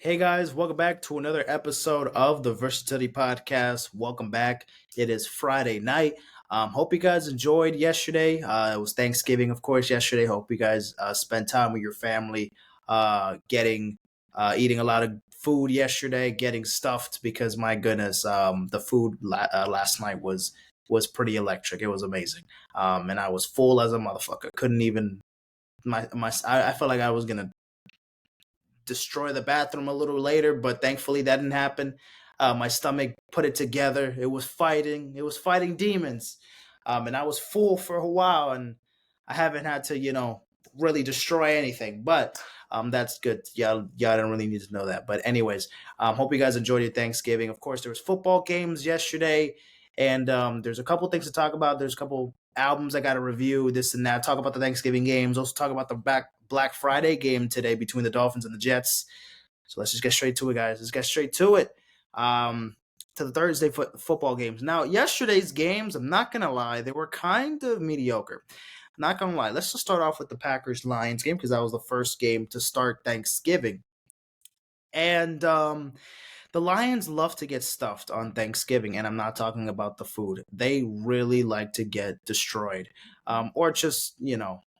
Hey guys, welcome back to another episode of the Versatility Podcast. Welcome back. It is Friday night. Hope you guys enjoyed yesterday. It was Thanksgiving, of course, yesterday. Hope you guys spent time with your family, eating a lot of food yesterday, getting stuffed because my goodness, the food last night was pretty electric. It was amazing, and I was full as a motherfucker. Couldn't even I felt like I was gonna destroy the bathroom a little later, but thankfully that didn't happen. My stomach put it together. It was fighting. It was fighting demons, and I was full for a while, and I haven't had to, really destroy anything. But that's good. Y'all don't really need to know that. But anyways, hope you guys enjoyed your Thanksgiving. Of course, there was football games yesterday, and there's a couple things to talk about. There's a couple albums I got to review, this and that. Talk about the Thanksgiving games. Also talk about the Black Friday game today between the Dolphins and the Jets. So let's just get straight to it, guys. Let's get straight to it. To the Thursday football games. Now, yesterday's games, I'm not gonna lie, they were kind of mediocre. Not gonna lie. Let's just start off with the Packers Lions game because that was the first game to start Thanksgiving. And the Lions love to get stuffed on Thanksgiving, and I'm not talking about the food. They really like to get destroyed, or just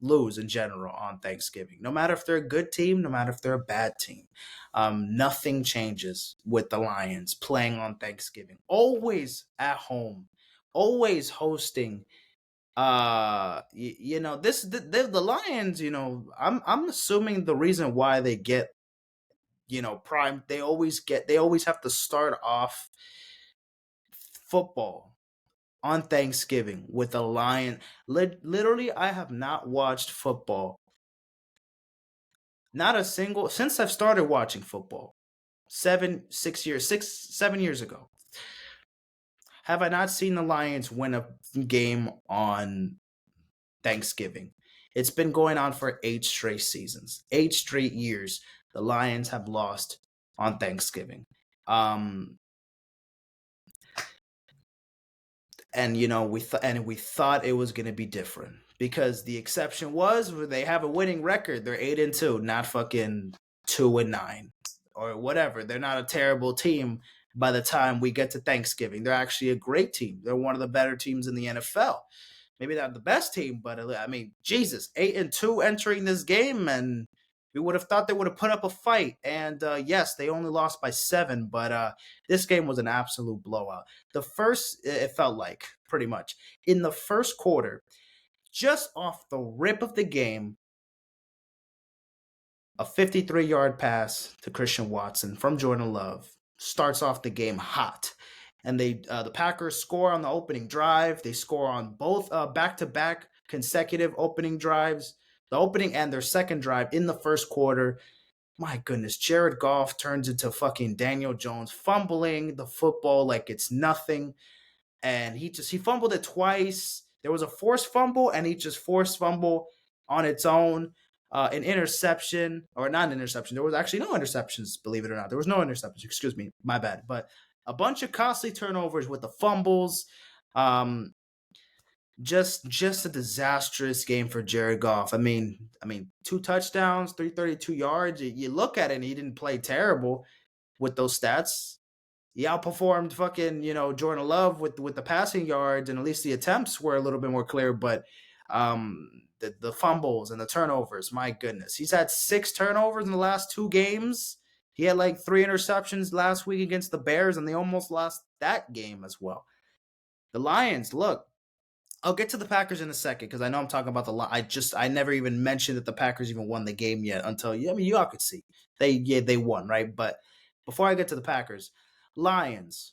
lose in general on Thanksgiving. No matter if they're a good team, no matter if they're a bad team, nothing changes with the Lions playing on Thanksgiving. Always at home, always hosting. The Lions. I'm assuming the reason why they get prime, they always have to start off football on Thanksgiving with a Lion. Literally, I have not watched football, not a single, since I've started watching football 7 years ago. Have I not seen the Lions win a game on Thanksgiving? It's been going on for 8 straight seasons, 8 straight years. The Lions have lost on Thanksgiving. And we thought it was going to be different because the exception was they have a winning record. They're 8-2, not fucking 2-9 or whatever. They're not a terrible team by the time we get to Thanksgiving. They're actually a great team. They're one of the better teams in the NFL. Maybe not the best team, but I mean, Jesus, 8-2 entering this game, and we would have thought they would have put up a fight. And yes, they only lost by 7, but this game was an absolute blowout. It felt like pretty much in the first quarter, just off the rip of the game, a 53-yard pass to Christian Watson from Jordan Love starts off the game hot. And the Packers score on the opening drive. They score on both back-to-back consecutive opening drives, the opening and their second drive in the first quarter. My goodness, Jared Goff turns into fucking Daniel Jones, fumbling the football like it's nothing. And he fumbled it twice. There was a forced fumble, and he just forced fumble on its own. An interception, or not an interception. There was actually no interceptions, believe it or not. There was no interceptions. Excuse me, my bad. But a bunch of costly turnovers with the fumbles. Just a disastrous game for Jared Goff. I mean, 2 touchdowns, 332 yards. You look at it, and he didn't play terrible with those stats. He outperformed fucking Jordan Love with the passing yards, and at least the attempts were a little bit more clear. But the fumbles and the turnovers, my goodness, he's had 6 turnovers in the last 2 games. He had like 3 interceptions last week against the Bears, and they almost lost that game as well. The Lions, look, I'll get to the Packers in a second because I know I'm talking about I never even mentioned that the Packers even won the game yet until you all could see they won, right? But before I get to the Packers, Lions,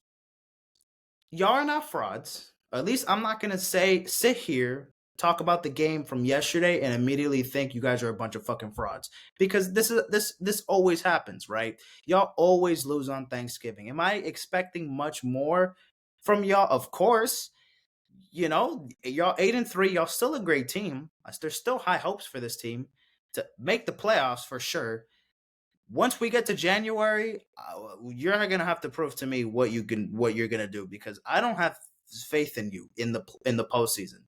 y'all are not frauds. Or at least I'm not gonna sit here, talk about the game from yesterday, and immediately think you guys are a bunch of fucking frauds. Because this always happens, right? Y'all always lose on Thanksgiving. Am I expecting much more from y'all? Of course. Y'all 8-3, y'all still a great team. There's still high hopes for this team to make the playoffs for sure. Once we get to January, you're gonna have to prove to me what you're gonna do, because I don't have faith in you in the postseason.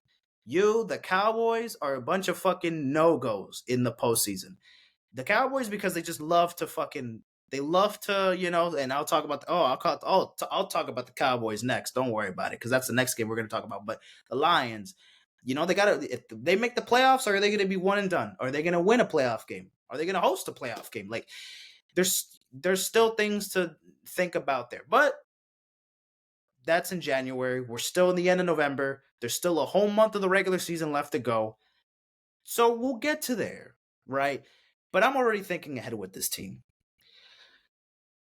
The Cowboys, are a bunch of fucking no-goes in the postseason. The Cowboys, because they just love to fucking they love to, and I'll talk about I'll talk about the Cowboys next. Don't worry about it, because that's the next game we're going to talk about. But the Lions, they got to, if they make the playoffs, or are they going to be one and done? Are they going to win a playoff game? Are they going to host a playoff game? Like, there's still things to think about there. But that's in January. We're still in the end of November. There's still a whole month of the regular season left to go. So we'll get to there, right? But I'm already thinking ahead with this team.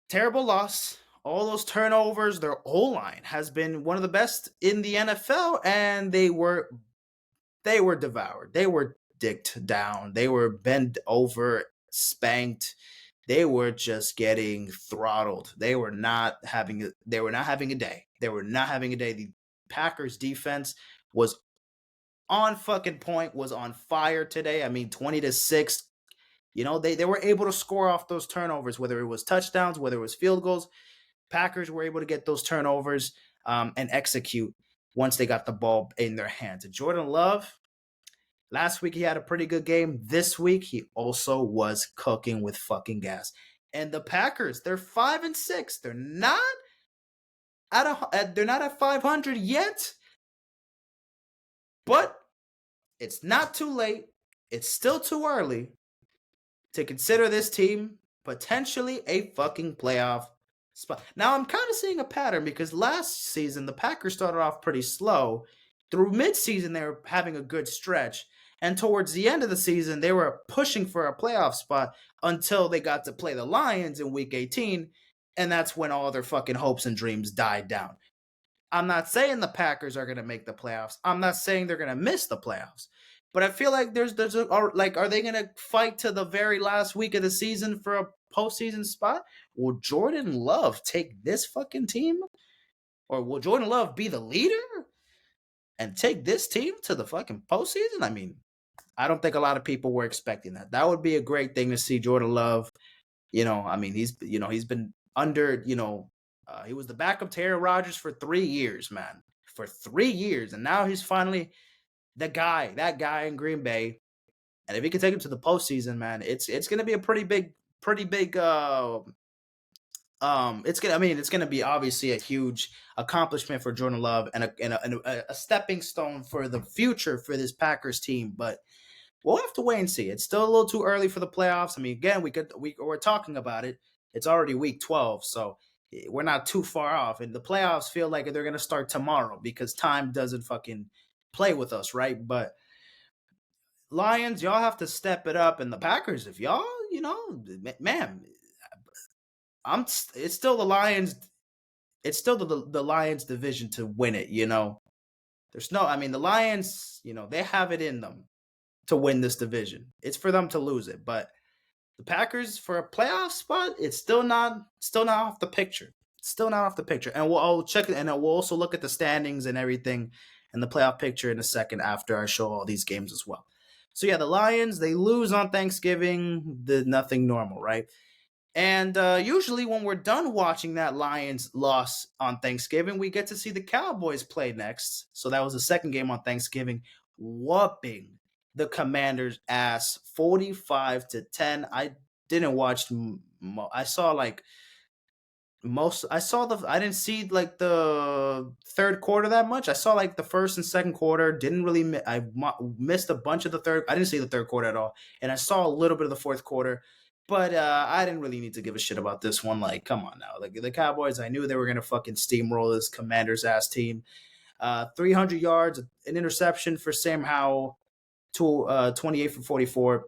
Terrible loss. All those turnovers. Their O-line has been one of the best in the NFL, and they were devoured. They were dicked down. They were bent over, spanked. They were just getting throttled. They were not having a day. They were not having a day. The Packers defense was on fucking point, was on fire today. I mean, 20-6. They were able to score off those turnovers, whether it was touchdowns, whether it was field goals. Packers were able to get those turnovers and execute once they got the ball in their hands. And Jordan Love, last week he had a pretty good game. This week he also was cooking with fucking gas. And the Packers, they're 5-6. They're not at 500 yet, but it's not too late. It's still too early to consider this team potentially a fucking playoff spot. Now, I'm kind of seeing a pattern, because last season the Packers started off pretty slow. Through midseason, they were having a good stretch. And towards the end of the season, they were pushing for a playoff spot until they got to play the Lions in Week 18. And that's when all their fucking hopes and dreams died down. I'm not saying the Packers are going to make the playoffs. I'm not saying they're going to miss the playoffs. But I feel like are they going to fight to the very last week of the season for a postseason spot? Will Jordan Love take this fucking team? Or will Jordan Love be the leader and take this team to the fucking postseason? I mean, I don't think a lot of people were expecting that. That would be a great thing to see Jordan Love. I mean, he's been under, he was the backup to Aaron Rodgers for 3 years, man. For 3 years. And now he's finally that guy in Green Bay. And if he can take him to the postseason, man, it's going to be a pretty big it's going to be obviously a huge accomplishment for Jordan Love, and a stepping stone for the future for this Packers team. But we'll have to wait and see. It's still a little too early for the playoffs. I mean, again, we're talking about it. It's already week 12, so we're not too far off. And the playoffs feel like they're going to start tomorrow, because time doesn't fucking play with us, right? But Lions, y'all have to step it up. And the Packers, if y'all, man, it's still the Lions. It's still the Lions division to win it, the Lions, they have it in them to win this division. It's for them to lose it. But the Packers, for a playoff spot, it's still not off the picture. Still not off the picture. And I'll check it, and we'll also look at the standings and everything and the playoff picture in a second after I show all these games as well. So yeah, the Lions, they lose on Thanksgiving, nothing normal, right? And usually when we're done watching that Lions loss on Thanksgiving, we get to see the Cowboys play next. So that was the second game on Thanksgiving, whooping the Commanders' ass 45-10. I didn't watch. I saw like most. I didn't see like the third quarter that much. I saw like the first and second quarter. Didn't really. I missed a bunch of the third. I didn't see the third quarter at all, and I saw a little bit of the fourth quarter. But I didn't really need to give a shit about this one. Like, come on now. Like, the Cowboys, I knew they were going to fucking steamroll this Commanders' ass team. 300 yards, an interception for Sam Howell, 28 for 44.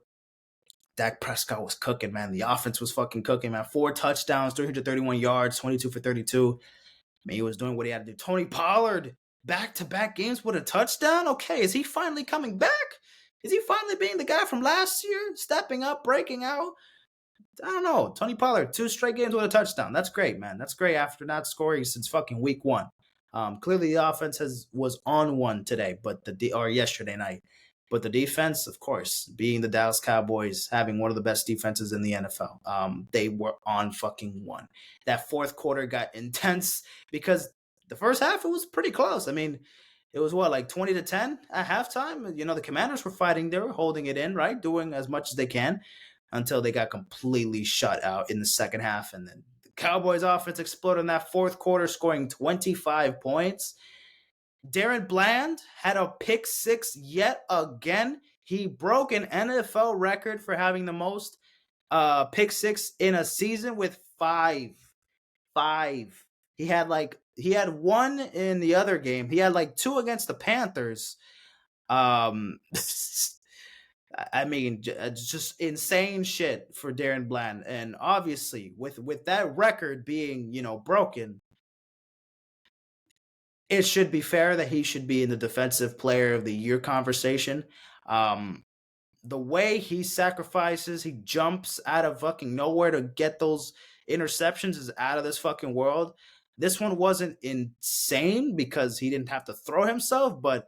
Dak Prescott was cooking, man. The offense was fucking cooking, man. 4 touchdowns, 331 yards, 22 for 32. I mean, he was doing what he had to do. Tony Pollard, back-to-back games with a touchdown? Okay, is he finally coming back? Is he finally being the guy from last year? Stepping up, breaking out? I don't know. Tony Pollard, 2 straight games with a touchdown. That's great, man. That's great after not scoring since fucking week 1. Clearly the offense was on one today, or yesterday night. But the defense, of course, being the Dallas Cowboys, having one of the best defenses in the NFL, they were on fucking one. That fourth quarter got intense because the first half, it was pretty close. I mean, it was like 20-10 at halftime. The Commanders were fighting. They were holding it in, right? Doing as much as they can. until they got completely shut out in the second half. And then the Cowboys offense exploded in that fourth quarter, scoring 25 points. Darren Bland had a pick six yet again. He broke an NFL record for having the most pick six in a season with five. Five. He had one in the other game. He had like two against the Panthers. I mean, just insane shit for Darren Bland. And obviously, with that record being, broken, it should be fair that he should be in the Defensive Player of the Year conversation. The way he sacrifices, he jumps out of fucking nowhere to get those interceptions is out of this fucking world. This one wasn't insane because he didn't have to throw himself, but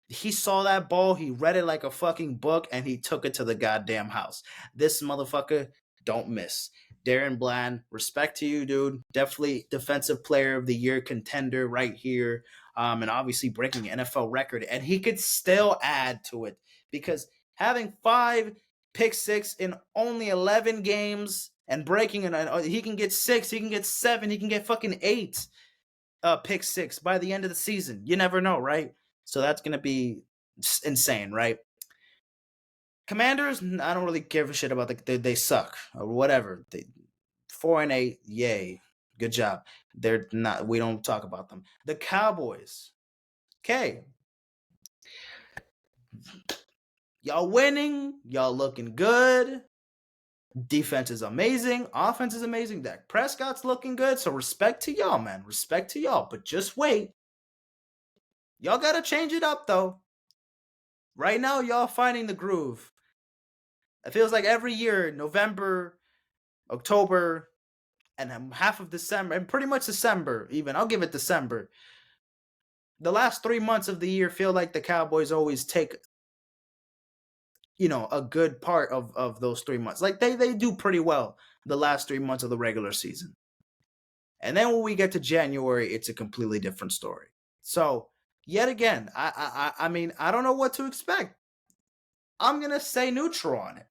he saw that ball, he read it like a fucking book, and he took it to the goddamn house. This motherfucker don't miss. Darren Bland, respect to you, dude. Definitely Defensive Player of the Year contender right here. And obviously breaking the NFL record. And he could still add to it because having 5 pick six in only 11 games and breaking it, he can get 6, he can get 7, he can get fucking 8 pick six by the end of the season. You never know, right? So that's going to be insane, right? Commanders, I don't really give a shit about they suck or whatever. 4-8, yay, good job. They're not. We don't talk about them. The Cowboys, okay, y'all winning, y'all looking good. Defense is amazing. Offense is amazing. Dak Prescott's looking good. So respect to y'all, man. Respect to y'all. But just wait. Y'all gotta change it up though. Right now, y'all finding the groove. It feels like every year, November, October, and half of December, and pretty much December even. I'll give it December. The last 3 months of the year feel like the Cowboys always take, a good part of those 3 months. Like they do pretty well the last 3 months of the regular season. And then when we get to January, it's a completely different story. So yet again, I mean, I don't know what to expect. I'm gonna say neutral on it.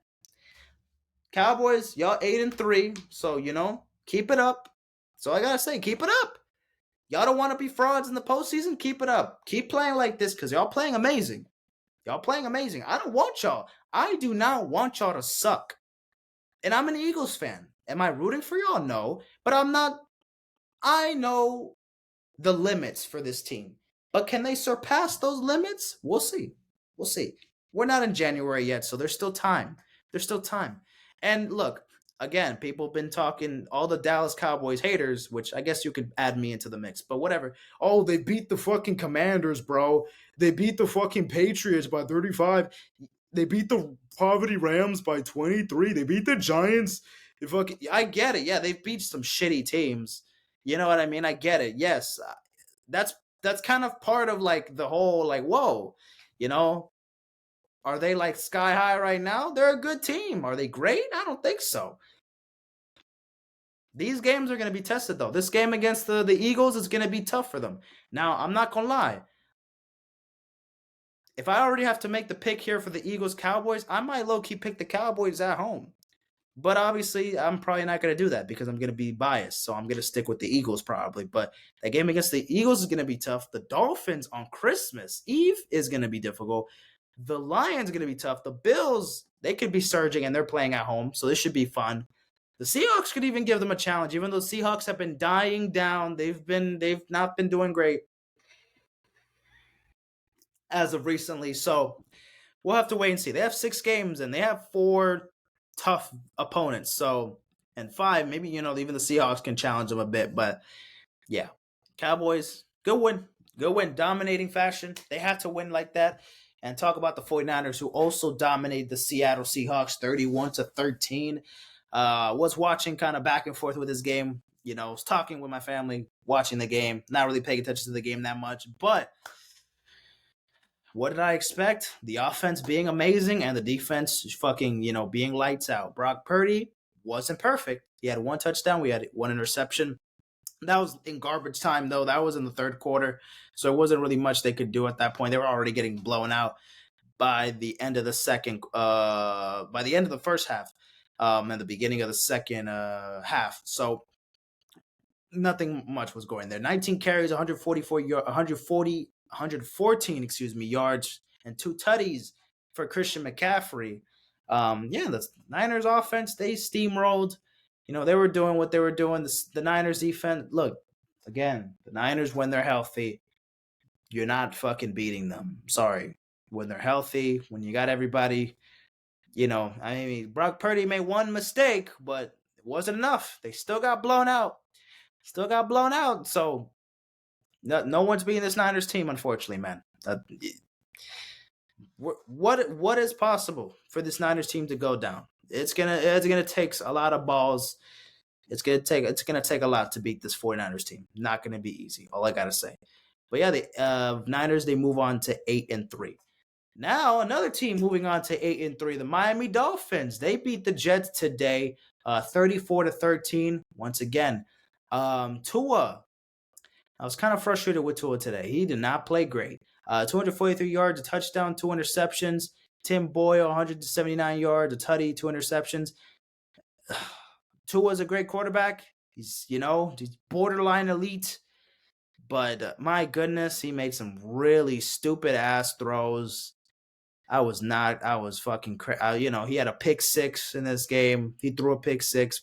Cowboys, y'all 8-3, so keep it up. So I gotta say, keep it up. Y'all don't want to be frauds in the postseason? Keep it up. Keep playing like this because y'all playing amazing. Y'all playing amazing. I don't want y'all. I do not want y'all to suck. And I'm an Eagles fan. Am I rooting for y'all? No. But I'm not. I know the limits for this team. But can they surpass those limits? We'll see. We'll see. We're not in January yet, so there's still time. There's still time. And look, again, people have been talking, all the Dallas Cowboys haters, which I guess you could add me into the mix, but whatever. Oh, they beat the fucking Commanders, bro. They beat the fucking Patriots by 35. They beat the Poverty Rams by 23. They beat the Giants. I get it. Yeah, they've beat some shitty teams. You know what I mean? I get it. Yes. That's kind of part of like the whole like, whoa, are they like sky high right now? They're a good team. Are they great? I don't think so. These games are going to be tested though. This game against the Eagles is going to be tough for them. Now, I'm not going to lie. If I already have to make the pick here for the Eagles Cowboys, I might low-key pick the Cowboys at home. But obviously, I'm probably not going to do that because I'm going to be biased. So I'm going to stick with the Eagles probably. But that game against the Eagles is going to be tough. The Dolphins on Christmas Eve is going to be difficult. The Lions are going to be tough. The Bills, they could be surging and they're playing at home. So this should be fun. The Seahawks could even give them a challenge. Even though the Seahawks have been dying down, they've not been doing great as of recently. So we'll have to wait and see. They have 6 games and they have 4 tough opponents. So, and 5, maybe, even the Seahawks can challenge them a bit. But yeah, Cowboys, good win. Good win. Dominating fashion. They had to win like that. And talk about the 49ers who also dominated the Seattle Seahawks 31-13. Was watching kind of back and forth with this game. Was talking with my family, watching the game, not really paying attention to the game that much. But what did I expect? The offense being amazing and the defense fucking, being lights out. Brock Purdy wasn't perfect. He had 1 touchdown. We had 1 interception. That was in garbage time, though. That was in the third quarter. So it wasn't really much they could do at that point. They were already getting blown out. by the end of the first half, and the beginning of the second half. So nothing much was going there. 19 carries, 114, yards, and 2 tutties for Christian McCaffrey. Yeah, the Niners offense, they steamrolled. They were doing what they were doing. The Niners defense, look, again, the Niners, when they're healthy, you're not fucking beating them. Sorry. When they're healthy, when you got everybody, Brock Purdy made one mistake, but it wasn't enough. They still got blown out. So no one's beating this Niners team, unfortunately, man. What is possible for this Niners team to go down? It's gonna take a lot of balls. It's gonna take a lot to beat this 49ers team. Not gonna be easy. All I gotta say. But yeah, the Niners, they move on to 8-3. Now another team moving on to 8-3, the Miami Dolphins. They beat the Jets today, 34-13. Once again, Tua. I was kind of frustrated with Tua today. He did not play great. 243 yards, a touchdown, 2 interceptions. Tim Boyle, 179 yards, a tutty, 2 interceptions. Tua's a great quarterback. He's borderline elite. But my goodness, he made some really stupid ass throws. I was fucking crazy. He had a pick 6 in this game. He threw a pick 6.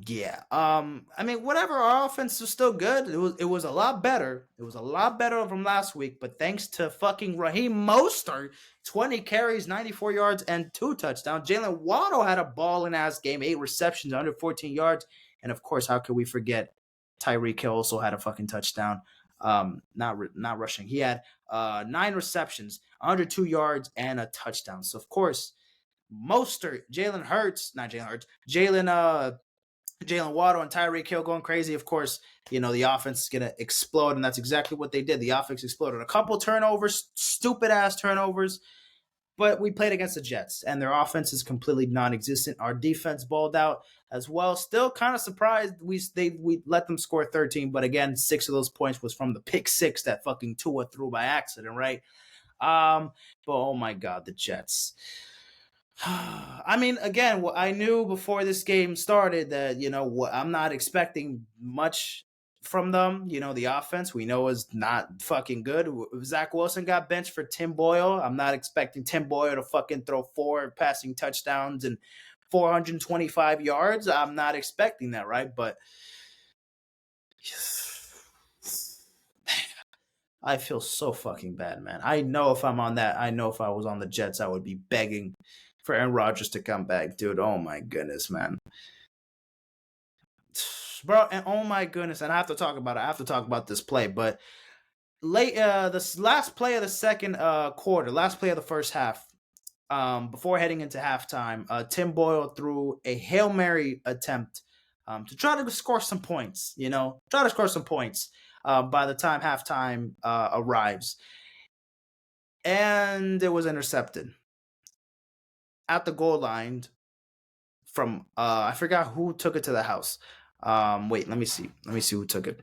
Yeah. Whatever. Our offense was still good. It was a lot better. It was a lot better from last week. But thanks to fucking Raheem Mostert, 20 carries, 94 yards, and 2 touchdowns. Jalen Waddle had a balling ass game, 8 receptions, 114 yards, and of course, how could we forget? Tyreek Hill also had a fucking touchdown. Not rushing. He had 9 receptions, 102 yards, and a touchdown. So of course, Mostert, Jalen Waddle and Tyreek Hill going crazy. Of course, the offense is gonna explode, and that's exactly what they did. The offense exploded. A couple turnovers, stupid ass turnovers. But we played against the Jets, and their offense is completely non-existent. Our defense balled out as well. Still kind of surprised we let them score 13, but again, 6 of those points was from the pick 6 that fucking Tua threw by accident, right? But oh my God, the Jets. Again, I knew before this game started that I'm not expecting much from them. The offense we know is not fucking good. Zach Wilson got benched for Tim Boyle. I'm not expecting Tim Boyle to fucking throw 4 passing touchdowns and 425 yards. I'm not expecting that, right? But I feel so fucking bad, man. I know if I'm on that, I know if I was on the Jets, I would be begging for Aaron Rodgers to come back, dude. Oh my goodness, man. Bro, and oh my goodness, and I have to talk about it. I have to talk about this play, but this last play of the second quarter, last play of the first half, before heading into halftime, Tim Boyle threw a Hail Mary attempt to try to score some points, by the time halftime arrives. And it was intercepted at the goal line from, I forgot who took it to the house. Wait, let me see who took it.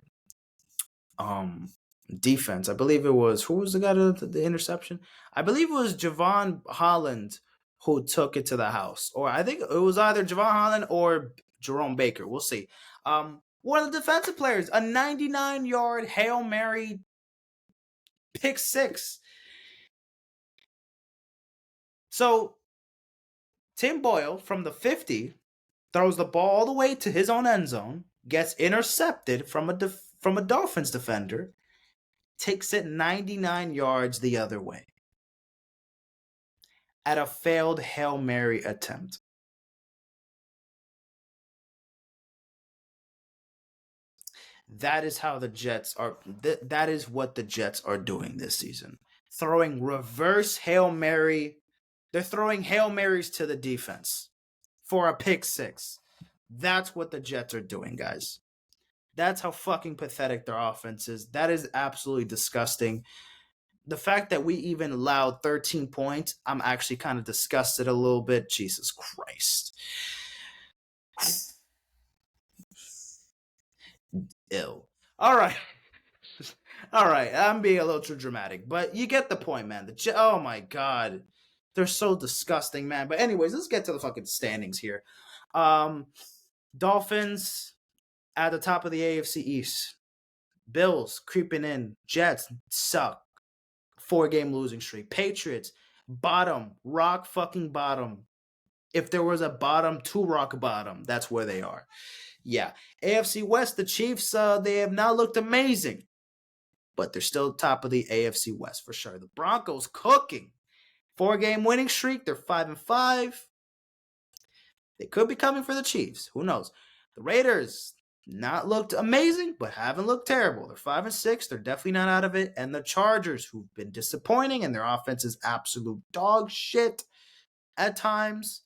Defense. I believe it was, who was the guy to the interception? I believe it was Javon Holland who took it to the house. Or I think it was either Javon Holland or Jerome Baker. We'll see. One of the defensive players, a 99-yard Hail Mary pick 6. So Tim Boyle from the 50 throws the ball all the way to his own end zone, gets intercepted from a Dolphins defender, takes it 99 yards the other way at a failed Hail Mary attempt. That is how the Jets are. That is what the Jets are doing this season. Throwing reverse Hail Mary. They're throwing Hail Marys to the defense for a pick 6. That's what the Jets are doing, guys. That's how fucking pathetic their offense is. That is absolutely disgusting. The fact that we even allowed 13 points, I'm actually kind of disgusted a little bit. Jesus Christ. Ill. All right. All right, I'm being a little too dramatic, but you get the point, man. Oh my god, they're so disgusting, man. But anyways, let's get to the fucking standings here. Um, Dolphins at the top of the AFC East. Bills creeping in. Jets suck. 4-game losing streak. Patriots bottom, rock fucking bottom. If there was a bottom to rock bottom, that's where they are. Yeah, AFC West. The Chiefs, they have now looked amazing, but they're still top of the AFC West for sure. The Broncos cooking. 4-game winning streak. They're 5-5. They could be coming for the Chiefs. Who knows? The Raiders not looked amazing, but haven't looked terrible. They're 5-6. They're definitely not out of it. And the Chargers, who've been disappointing, and their offense is absolute dog shit at times.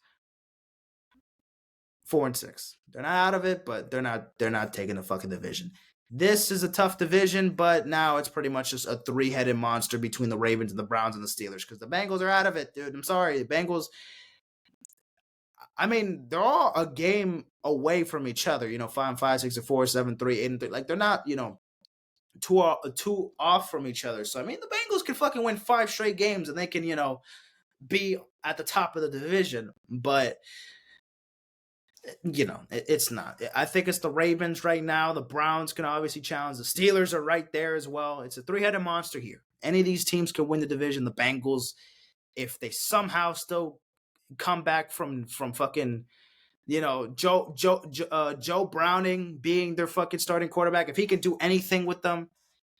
4-6. They're not out of it, but they're not taking the fucking division. This is a tough division, but now it's pretty much just a 3-headed monster between the Ravens and the Browns and the Steelers, because the Bengals are out of it, dude. I'm sorry. The Bengals, I mean, they're all a game away from each other, 5-5, 6-4, 7-3, 8-3. Like, they're not, two off from each other. So, I mean, the Bengals can fucking win 5 straight games and they can, be at the top of the division. But it's not. I think it's the Ravens right now. The Browns can obviously challenge. The Steelers are right there as well. It's a 3-headed monster here. Any of these teams can win the division. The Bengals, if they somehow still come back from fucking, Joe Browning being their fucking starting quarterback, if he can do anything with them,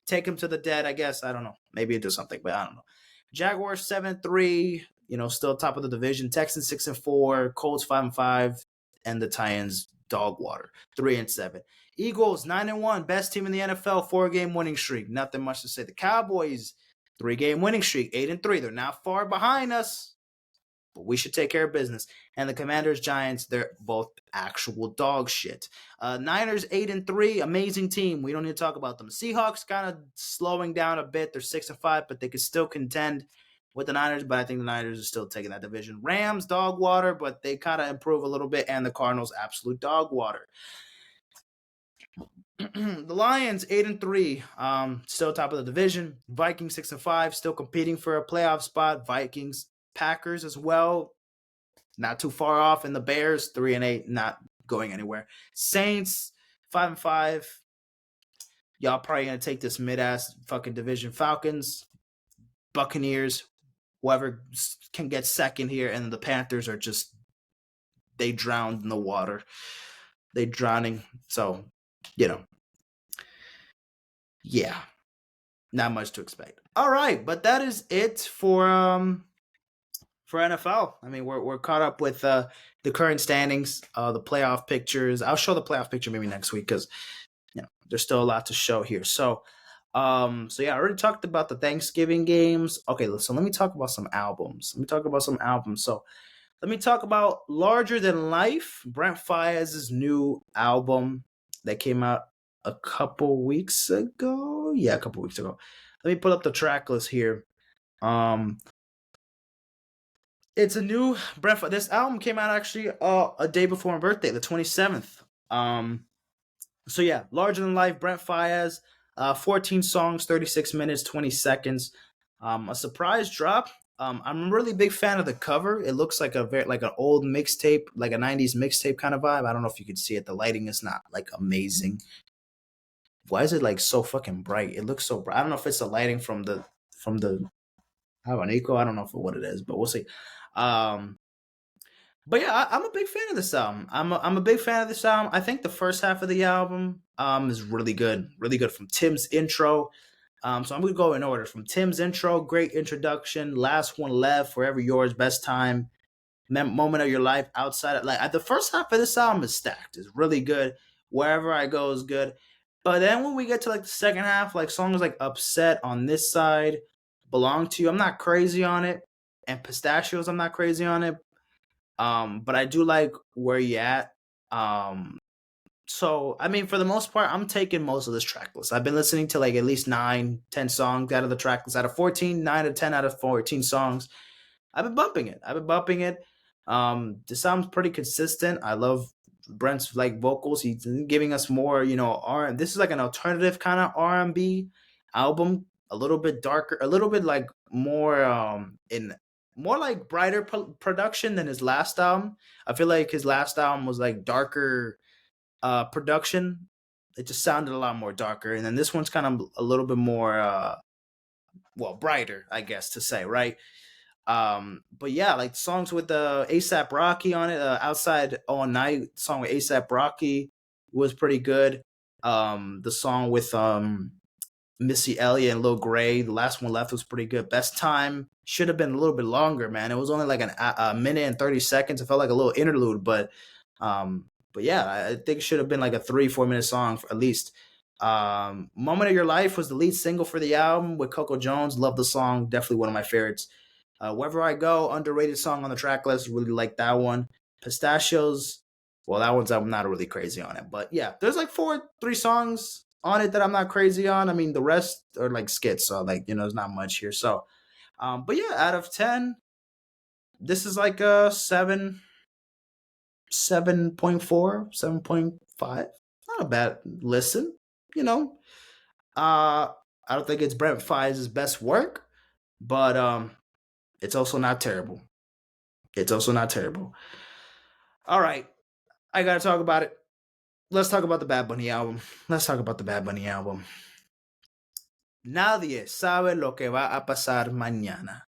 take him to the dead, I guess. I don't know. Maybe it does something, but I don't know. Jaguars 7-3, still top of the division. Texans 6-4, Colts 5-5, and the Titans dog water 3-7. Eagles 9-1, best team in the NFL, 4-game winning streak. Nothing much to say. The Cowboys 3-game winning streak, 8-3. They're not far behind us, but we should take care of business. And the Commanders, Giants, they're both actual dog shit. Niners 8-3, amazing team. We don't need to talk about them. Seahawks kind of slowing down a bit. They're 6-5, but they could still contend with the Niners, but I think the Niners are still taking that division. Rams, dog water, but they kind of improve a little bit, and the Cardinals, absolute dog water. The Lions 8-3, still top of the division. Vikings 6-5, still competing for a playoff spot. Vikings, Packers as well, not too far off. And the Bears 3-8, not going anywhere. Saints 5-5. Y'all probably gonna take this mid-ass fucking division. Falcons, Buccaneers, whoever can get second here, and the Panthers are just, they drowned in the water. They drowning. So, yeah, not much to expect. All right, but that is it for NFL. I mean, we're caught up with the current standings, the playoff pictures. I'll show the playoff picture maybe next week because there's still a lot to show here. So yeah, I already talked about the Thanksgiving games. Okay, so let me talk about some albums. So let me talk about Larger Than Life, Brent Faiyaz's new album that came out a couple weeks ago. Yeah, a couple weeks ago. Let me put up the track list here. It's a new Brent. This album came out actually a day before my birthday, the 27th. So yeah, Larger Than Life, Brent Faiyaz, 14 songs, 36 minutes, 20 seconds. A surprise drop. I'm a really big fan of the cover. It looks like an old mixtape, like a 90s mixtape kind of vibe. I don't know if you can see it. The lighting is not like amazing. Why is it like so fucking bright? It looks so bright. I don't know if it's the lighting from the Abanico. I don't know what it is, but we'll see. But yeah, I'm a big fan of this album. I'm a big fan of this album. I think the first half of the album is really good from Tim's intro. So I'm gonna go in order from Tim's intro, great introduction, Last One Left, Forever Yours, Best Time, Moment of Your Life, Outside of, like, the first half of this album is stacked. It's really good. Wherever I Go is good. But then when we get to like the second half, like songs like Upset on this side, Belong to You, I'm not crazy on it, and Pistachios, I'm not crazy on it. But I do like Where You At. So, I mean, for the most part, I'm taking most of this track list. I've been listening to like at least 9, 10 songs out of the track list. Out of 14, 9 to 10 out of 14 songs. I've been bumping it. This sounds pretty consistent. I love Brent's like vocals. He's giving us more, this is like an alternative kind of R&B. album, a little bit darker, a little bit like more in more like brighter production than his last album. I feel like his last album was like darker production. It just sounded a lot more darker, and then this one's kind of a little bit more well, brighter, I guess to say, right? But yeah, like songs with ASAP Rocky on it, Outside All Night song with ASAP Rocky was pretty good. The song with Missy Elliott and Lil Gray, the last one left, was pretty good. Best Time should have been a little bit longer, man. It was only like a minute and 30 seconds. It felt like a little interlude, but yeah, I think it should have been like a 3-4 minute song for, at least. Moment of Your Life was the lead single for the album with Coco Jones. Love the song, definitely one of my favorites. Wherever I Go, underrated song on the track list. Really like that one. Pistachios, well, that one's I'm not really crazy on it, but yeah, there's like 3 songs on it that I'm not crazy on. I mean, the rest are like skits, so like there's not much here. So, but yeah, out of 10, this is like a 7.4, 7.5. Not a bad listen, you know. I don't think it's Brent Faiyaz's best work, but it's also not terrible. It's also not terrible. All right, I gotta talk about it. Let's talk about the Bad Bunny album. Let's talk about the Bad Bunny album. Nadie sabe lo que va a pasar mañana.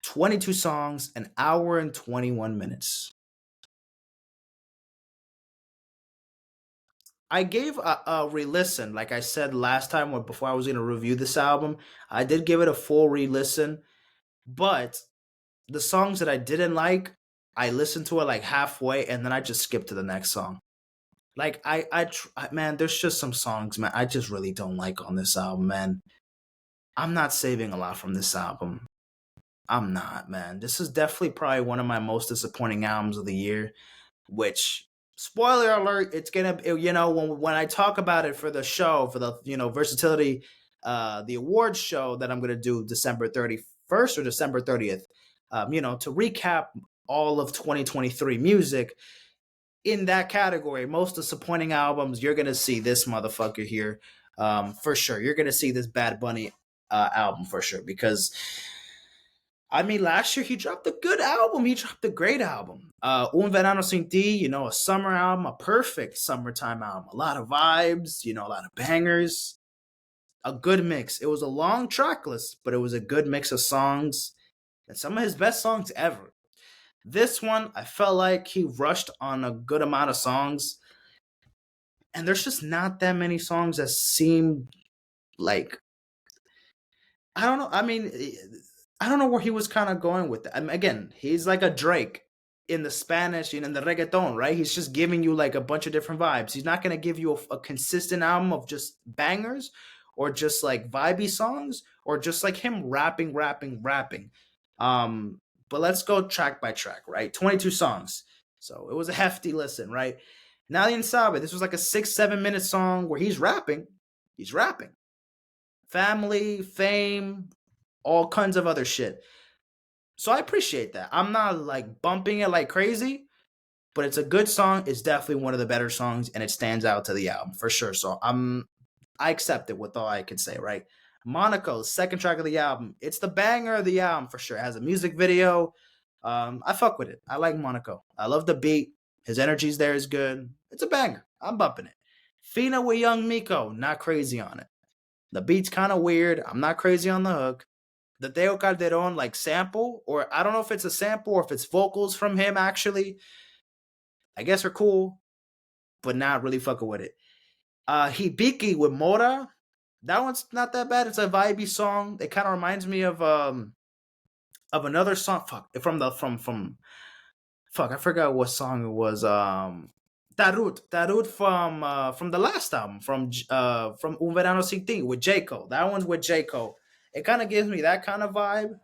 22 songs, an hour and 21 minutes. I gave a re-listen, like I said last time before I was going to review this album. I did give it a full re-listen, but the songs that I didn't like, I listened to it like halfway and then I just skipped to the next song. Like man, there's just some songs, man, I just really don't like on this album, man. I'm not saving a lot from this album. I'm not, man. This is definitely probably one of my most disappointing albums of the year, which, spoiler alert, it's gonna, when I talk about it for the show, for the versatility, the awards show that I'm gonna do December 31st or December 30th, to recap all of 2023 music. In that category, most disappointing albums, you're gonna see this motherfucker here, for sure. You're gonna see this Bad Bunny album for sure, because I mean, last year he dropped a good album. He dropped a great album. Un Verano Sin Ti, a summer album, a perfect summertime album. A lot of vibes, a lot of bangers, a good mix. It was a long track list, but it was a good mix of songs and some of his best songs ever. This one, I felt like he rushed on a good amount of songs, and there's just not that many songs that seem like, I don't know. I mean, I don't know where he was kind of going with that. I mean, again, he's like a Drake in the Spanish and in the reggaeton, right? He's just giving you like a bunch of different vibes. He's not going to give you a consistent album of just bangers or just like vibey songs or just like him rapping. But let's go track by track, right? 22 songs. So it was a hefty listen, right? Nadie sabe. This was like a 6-7 minute song where he's rapping. He's rapping. Family, fame, all kinds of other shit. So I appreciate that. I'm not like bumping it like crazy, but it's a good song. It's definitely one of the better songs, and it stands out to the album for sure. So I accept it with all I can say, right? Monaco, second track of the album. It's the banger of the album for sure. It has a music video. I fuck with it. I like Monaco. I love the beat. His energy's there is good. It's a banger. I'm bumping it. Fina with Young Miko, not crazy on it. The beat's kind of weird. I'm not crazy on the hook. The Teo Calderon like sample, or I don't know if it's a sample or if it's vocals from him actually. I guess are cool, but not really fucking with it. Hibiki with Mora. That one's not that bad. It's a vibey song. It kind of reminds me of another song. Fuck, from fuck. I forgot what song it was. Tarut from the last album from Un Verano Sin Ti with J Cole. That one's with J Cole. It kind of gives me that kind of vibe.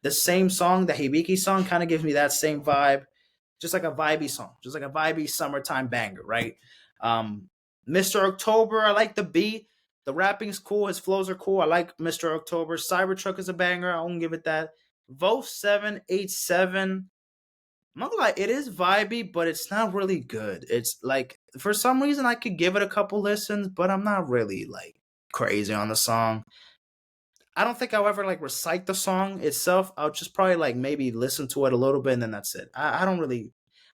The same song, the Hibiki song, kind of gives me that same vibe. Just like a vibey song, just like a vibey summertime banger, right? Mr. October, I like the beat. The rapping's cool. His flows are cool. I like Mr. October. Cybertruck is a banger. I won't give it that. Vote 787. I'm not gonna lie, it is vibey, but it's not really good. It's like, for some reason I could give it a couple listens, but I'm not really like crazy on the song. I don't think I'll ever like recite the song itself. I'll just probably like maybe listen to it a little bit and then that's it. I don't really.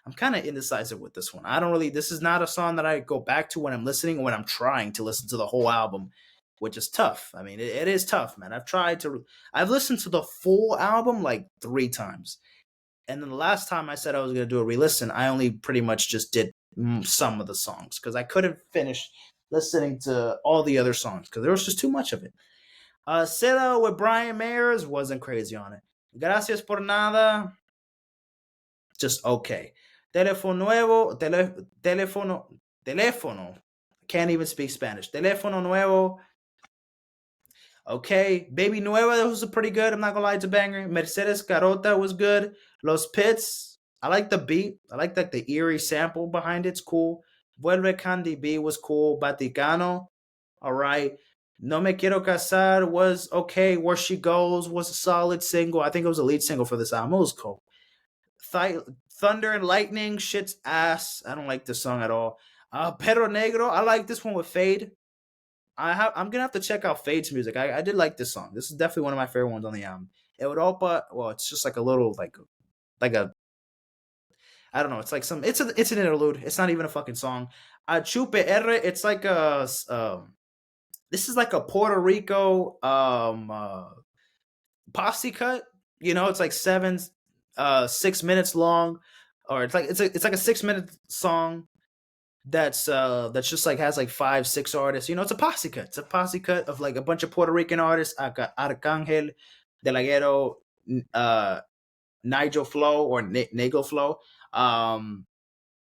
I'm kind of indecisive with this one. I don't really. This is not a song that I go back to when I'm listening or when I'm trying to listen to the whole album, which is tough. I mean, it is tough, man. I've tried to. I've listened to the full album like 3 times, and then the last time I said I was gonna do a re-listen, I only pretty much just did some of the songs because I couldn't finish listening to all the other songs because there was just too much of it. Seda with Brian Mayers wasn't crazy on it. Gracias por nada, just okay. Teléfono nuevo, teléfono. I can't even speak Spanish. Teléfono nuevo. Okay, Baby Nueva, that was pretty good. I'm not gonna lie, it's a banger. Mercedes Carota was good. Los Pits, I like the beat. I like that the eerie sample behind it's cool. Vuelve Candy B was cool. Vaticano, all right. No Me Quiero Casar was okay. Where She Goes was a solid single. I think it was a lead single for this album. It was cool. Thunder and Lightning, shit's ass. I don't like this song at all. Perro Negro, I like this one with Fade. I'm gonna have to check out Fade's music. I did like this song. This is definitely one of my favorite ones on the album. Europa, well, it's just like a little like a I don't know. It's like it's an interlude. It's not even a fucking song. Chupe R, it's like this is like a Puerto Rico posse cut. You know, it's like 6 minutes long, or it's like a 6 minute song that's just like has like 5-6 artists. You know, it's a posse cut. It's a posse cut of like a bunch of Puerto Rican artists. Arcangel, De La Ghetto, Nigel Flow or Nego Flow,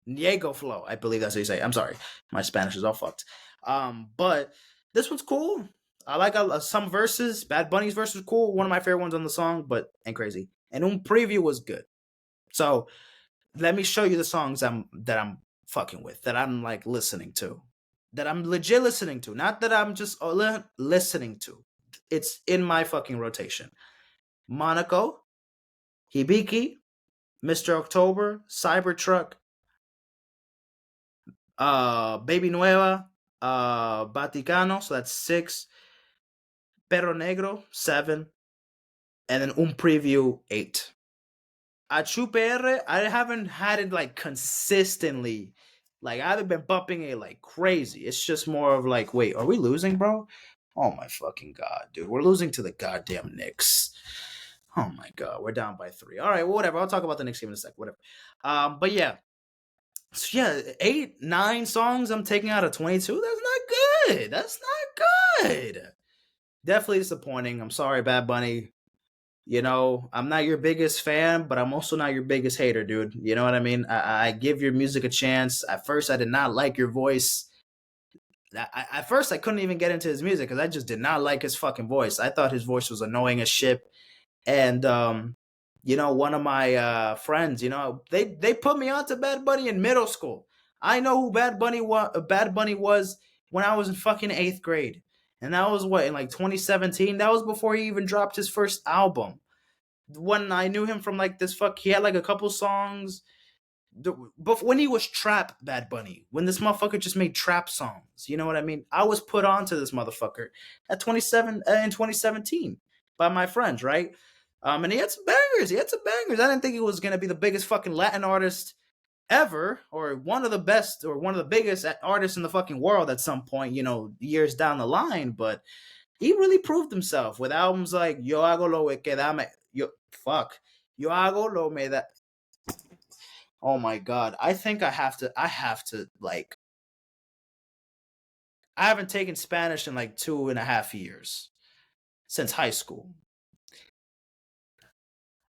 Niego Flow. I believe that's what you say. I'm sorry, my Spanish is all fucked. But this one's cool. I like some verses. Bad Bunny's verse was cool. One of my favorite ones on the song, but and crazy. And preview was good. So let me show you the songs that I'm fucking with, that I'm like listening to, that I'm legit listening to, not that I'm just listening to. It's in my fucking rotation. Monaco, Hibiki, Mr. October, Cybertruck, Baby Nueva, Vaticano, so that's 6, Perro Negro, 7, and then Un Preview, 8. A Chupe I haven't had it like consistently. Like I haven't been bumping it like crazy. It's just more of like, wait, are we losing, bro? Oh my fucking god, dude, we're losing to the goddamn Knicks. Oh my god, we're down by 3. All right, well, whatever. I'll talk about the next game in a sec. Whatever. But yeah, so yeah, 8, 9 songs I'm taking out of 22. That's not good. That's not good. Definitely disappointing. I'm sorry, Bad Bunny. You know, I'm not your biggest fan, but I'm also not your biggest hater, dude. You know what I mean? I give your music a chance. At first, I did not like your voice. At first, I couldn't even get into his music because I just did not like his fucking voice. I thought his voice was annoying as shit. And you know, one of my friends, you know, they put me onto Bad Bunny in middle school. I know who Bad Bunny was when I was in fucking 8th grade. And that was what, in like 2017? That was before he even dropped his first album. When I knew him from like this he had like a couple songs. But when he was trap Bad Bunny, when this motherfucker just made trap songs, you know what I mean? I was put on to this motherfucker at 27 in 2017 by my friends, right? And he had some bangers. He had some bangers. I didn't think he was gonna be the biggest fucking Latin artist ever, or one of the best, or one of the biggest artists in the fucking world at some point, you know, years down the line. But he really proved himself with albums like Yo hago lo que dame, Yo hago lo me da. Oh my god, I think I have to like, I haven't taken Spanish in like 2.5 years since high school.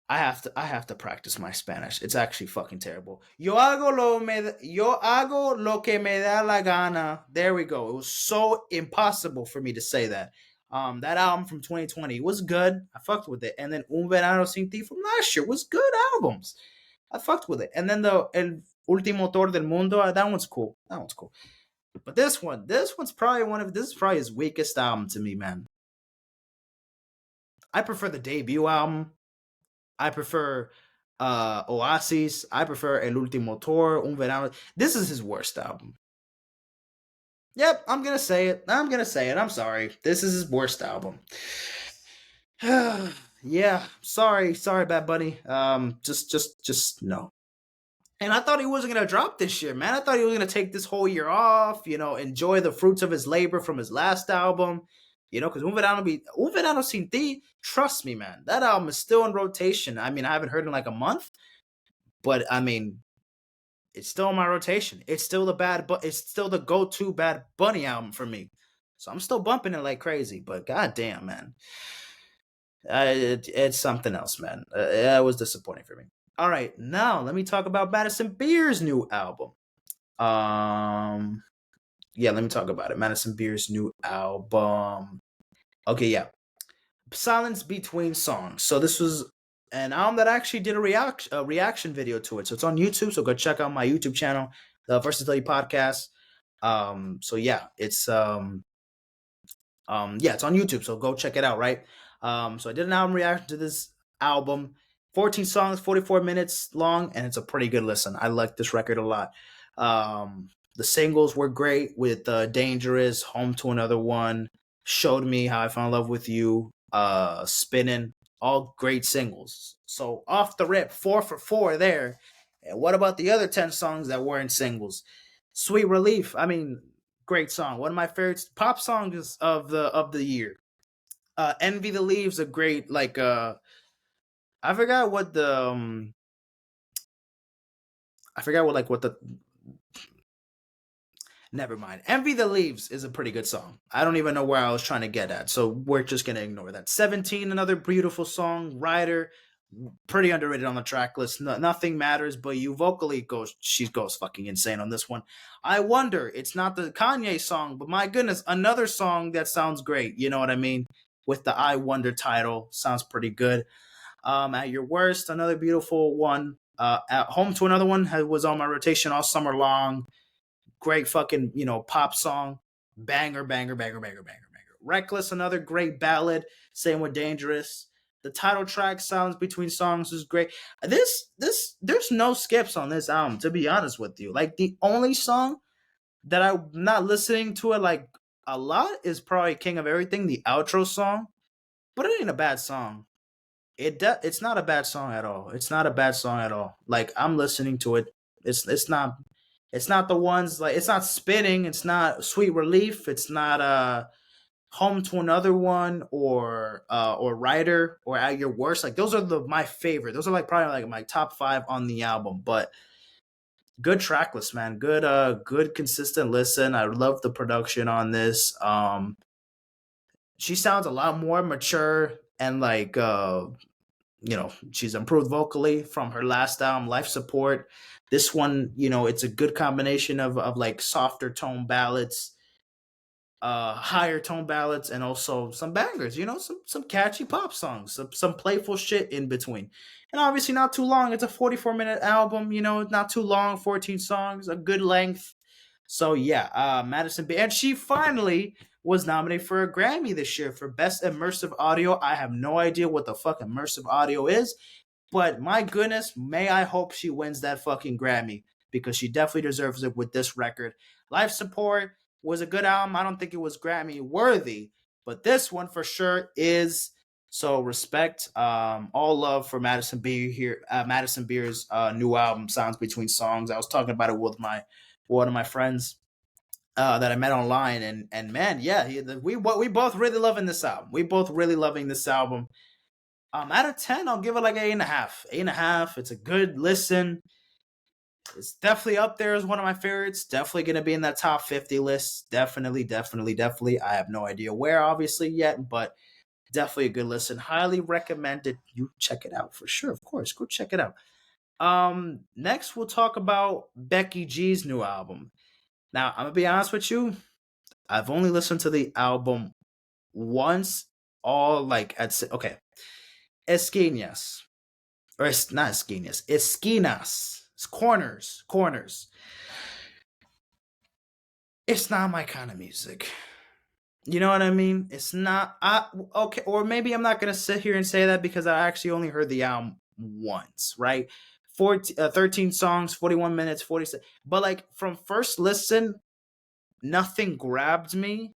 I have to practice my Spanish. It's actually fucking terrible. Yo hago lo que me da la gana. There we go. It was so impossible for me to say that. That album from 2020 was good. I fucked with it. And then Un Verano Sin Ti from last year was good albums. I fucked with it. And then the El Último Tour del Mundo, that one's cool. That one's cool. But this one's probably this is probably his weakest album to me, man. I prefer the debut album. I prefer Oasis. I prefer El Último Tour, Un Verano. This is his worst album. Yep, I'm gonna say it. I'm sorry. This is his worst album. Yeah, sorry, Bad Bunny. Just no. And I thought he wasn't gonna drop this year, man. I thought he was gonna take this whole year off. Enjoy the fruits of his labor from his last album. Because Un Verano Sin Ti, trust me, man, that album is still in rotation. I mean, I haven't heard it in like a month, but I mean, it's still in my rotation. It's still it's still the go-to Bad Bunny album for me. So I'm still bumping it like crazy. But goddamn, man, it's something else, man. That was disappointing for me. All right, now let me talk about Madison Beer's new album. Yeah, let me talk about it. Madison Beer's new album. Okay, yeah, Silence Between Songs. So this was an album that I actually did a reaction video to it. So it's on YouTube. So go check out my YouTube channel, the Versalility Podcast. So yeah, it's on YouTube. So go check it out, right? So I did an album reaction to this album. 14 songs, 44 minutes long, and it's a pretty good listen. I like this record a lot. The singles were great with Dangerous, Home to Another One, Showed Me How I Fell in Love with You, Spinning, all great singles. So off the rip, 4 for 4 there. And what about the other 10 songs that weren't singles? Sweet Relief, I mean, great song. One of my favorite pop songs of the year. Envy the Leaves, a great I forgot what the I forgot what the never mind. Envy the Leaves is a pretty good song. I don't even know where I was trying to get at, so we're just gonna ignore that. 17, another beautiful song. Rider, pretty underrated on the track list. Nothing Matters But You, vocally she goes fucking insane on this one. I Wonder, it's not the Kanye song, but my goodness, another song that sounds great. You know what I mean? With the I Wonder title, sounds pretty good. At Your Worst, another beautiful one. At Home to Another One was on my rotation all summer long. Great fucking, pop song. Banger, banger, banger, banger, banger, banger. Reckless, another great ballad. Same with Dangerous. The title track, Silence Between Songs, is great. There's no skips on this album, to be honest with you. Like, the only song that I'm not listening to it like a lot is probably King of Everything, the outro song. But it ain't a bad song. It's not a bad song at all. It's not a bad song at all. Like, I'm listening to it. It's not the ones like it's not Spinning. It's not Sweet Relief. It's not Home to Another One or Rider or At Your Worst. Like, those are my favorite. Those are like probably like my top 5 on the album. But good track list, man. Good consistent listen. I love the production on this. She sounds a lot more mature and like she's improved vocally from her last album, Life Support. This one, it's a good combination of like softer tone ballads, higher tone ballads, and also some bangers, some catchy pop songs, some playful shit in between. And obviously not too long. It's a 44-minute album, not too long, 14 songs, a good length. So yeah, Madison and she finally was nominated for a Grammy this year for Best Immersive Audio. I have no idea what the fuck immersive audio is, but my goodness, may I hope she wins that fucking Grammy because she definitely deserves it with this record. Life Support was a good album. I don't think it was Grammy worthy, but this one for sure is. So respect, all love for Madison Beer here. Madison Beer's new album, Sounds Between Songs. I was talking about it with one of my friends that I met online, and man, yeah, we both really loving this album. We both really loving this album. Out of 10, I'll give it like 8.5. 8.5. It's a good listen. It's definitely up there as one of my favorites. Definitely gonna be in that top 50 list. Definitely, definitely, definitely. I have no idea where, obviously, yet, but definitely a good listen. Highly recommended. You check it out for sure. Of course, go check it out. Next we'll talk about Becky G's new album. Now, I'm gonna be honest with you. I've only listened to the album once, all like okay. Esquinas. Or it's not Esquinas. Esquinas. It's corners. It's not my kind of music. You know what I mean? It's not. Okay, or maybe I'm not gonna sit here and say that because I actually only heard the album once, right? 13 songs, 41 minutes, 46. But like from first listen, nothing grabbed me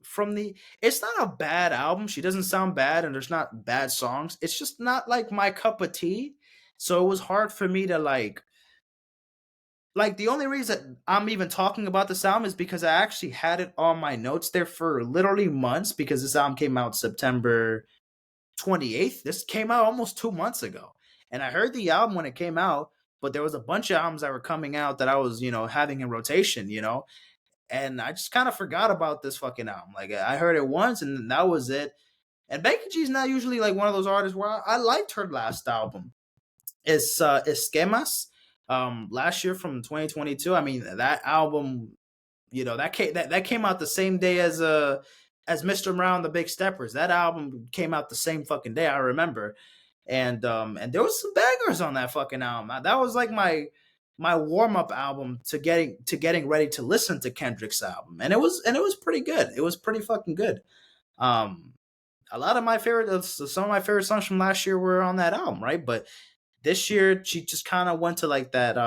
from the. It's not a bad album. She doesn't sound bad, and there's not bad songs. It's just not like my cup of tea. So it was hard for me to like the only reason I'm even talking about this album is because I actually had it on my notes there for literally months because this album came out September 28th. This came out almost 2 months ago. And I heard the album when it came out, but there was a bunch of albums that were coming out that I was, having in rotation, and I just kind of forgot about this fucking album. Like I heard it once and that was it. And Becky G's not usually like one of those artists where I liked her last album. It's Esquinas, last year from 2022. I mean, that album, that came out the same day as Mr. Brown the Big Steppers. That album came out the same fucking day, I remember. And there was some bangers on that fucking album. That was like my warm up album to getting ready to listen to Kendrick's album, and it was pretty good. It was pretty fucking good. Um, a lot of my favorite, some of my favorite songs from last year were on that album, right? But this year she just kind of went to like that.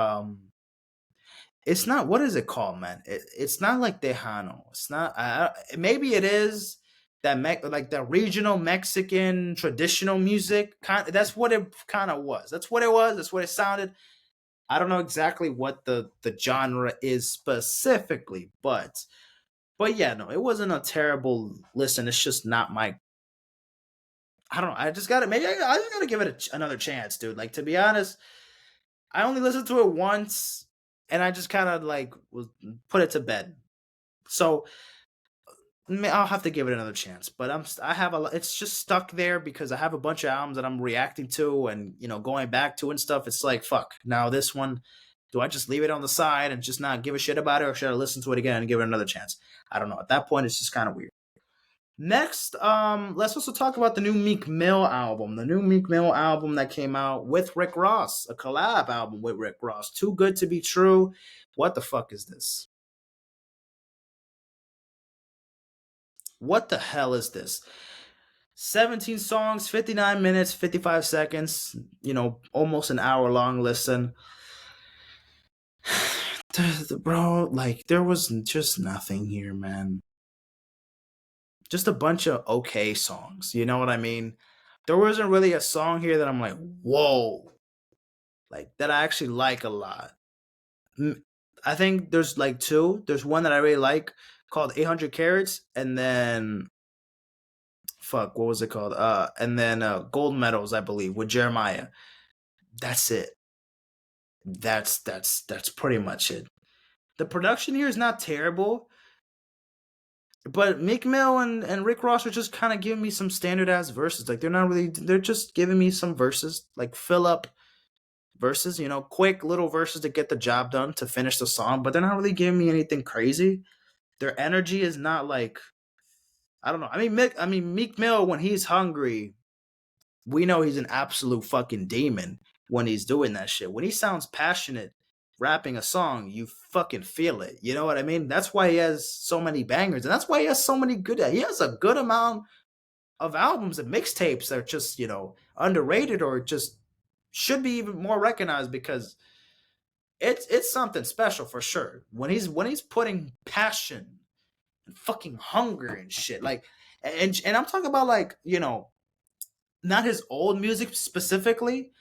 It's not, what is it called, man? It's not like Tejano. It's not. Maybe it is that like the regional Mexican traditional music. That's what it kind of was. That's what it was. That's what it sounded. I don't know exactly what the genre is specifically, but yeah, no, it wasn't a terrible listen. It's just not my. I don't know. I just got to maybe I just got to give it another chance, dude. Like, to be honest, I only listened to it once, and I just kind of like was put it to bed. So I'll have to give it another chance. But I have it's just stuck there because I have a bunch of albums that I'm reacting to and going back to and stuff. It's like, fuck. Now this one, do I just leave it on the side and just not give a shit about it, or should I listen to it again and give it another chance? I don't know. At that point, it's just kind of weird. Next, let's also talk about the new Meek Mill album. The new Meek Mill album that came out with Rick Ross, a collab album with Rick Ross. Too Good to Be True. What the fuck is this? What the hell is this? 17 songs, 59 minutes, 55 seconds, almost an hour long listen. Bro, like, there was just nothing here, man. Just a bunch of okay songs. You know what I mean? There wasn't really a song here that I'm like, whoa, like that I actually like a lot. I think there's like two. There's one that I really like called 800 Carats, and then fuck, what was it called? And then Gold Medals, I believe, with Jeremiah. That's it. That's pretty much it. The production here is not terrible, but Meek Mill and Rick Ross are just kind of giving me some standard ass verses. Like, they're just giving me some verses, like fill up verses, quick little verses to get the job done to finish the song, but they're not really giving me anything crazy. Their energy is not like, I don't know. Meek Mill, when he's hungry, we know he's an absolute fucking demon when he's doing that shit. When he sounds passionate rapping a song, you fucking feel it. You know what I mean? That's why he has so many bangers, and that's why he has so many good. He has a good amount of albums and mixtapes that are just underrated or just should be even more recognized because it's something special for sure. When he's putting passion and fucking hunger and shit, like, and I'm talking about, like, not his old music specifically,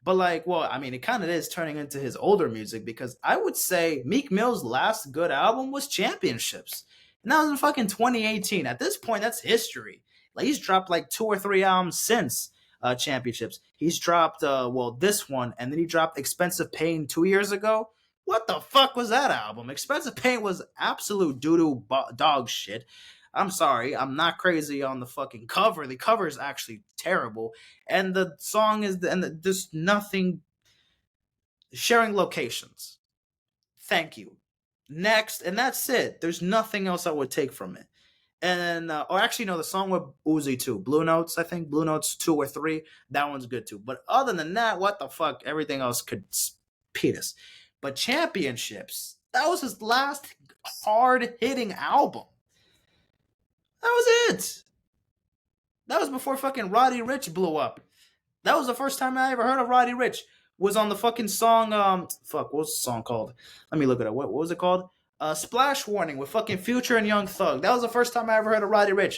but like, well, I mean, it kind of is turning into his older music because I would say Meek Mill's last good album was Championships. And that was in fucking 2018. At this point, that's history. Like, he's dropped like 2 or 3 albums since Championships. He's dropped, this one, and then he dropped Expensive Pain 2 years ago. What the fuck was that album? Expensive Pain was absolute doo-doo dog shit. I'm sorry, I'm not crazy on the fucking cover. The cover is actually terrible, and the song is there's nothing. Sharing locations. Thank you. Next, and that's it. There's nothing else I would take from it. And or actually, no, the song with Uzi too. Blue Notes, I think Blue Notes 2 or 3. That one's good too. But other than that, what the fuck? Everything else could penis. But Championships, that was his last hard hitting album. That was it. That was before fucking Roddy Ricch blew up. That was the first time I ever heard of Roddy Ricch. Was on the fucking song. Fuck, what was the song called? Let me look it up. What was it called? Splash Warning with fucking Future and Young Thug. That was the first time I ever heard of Roddy Ricch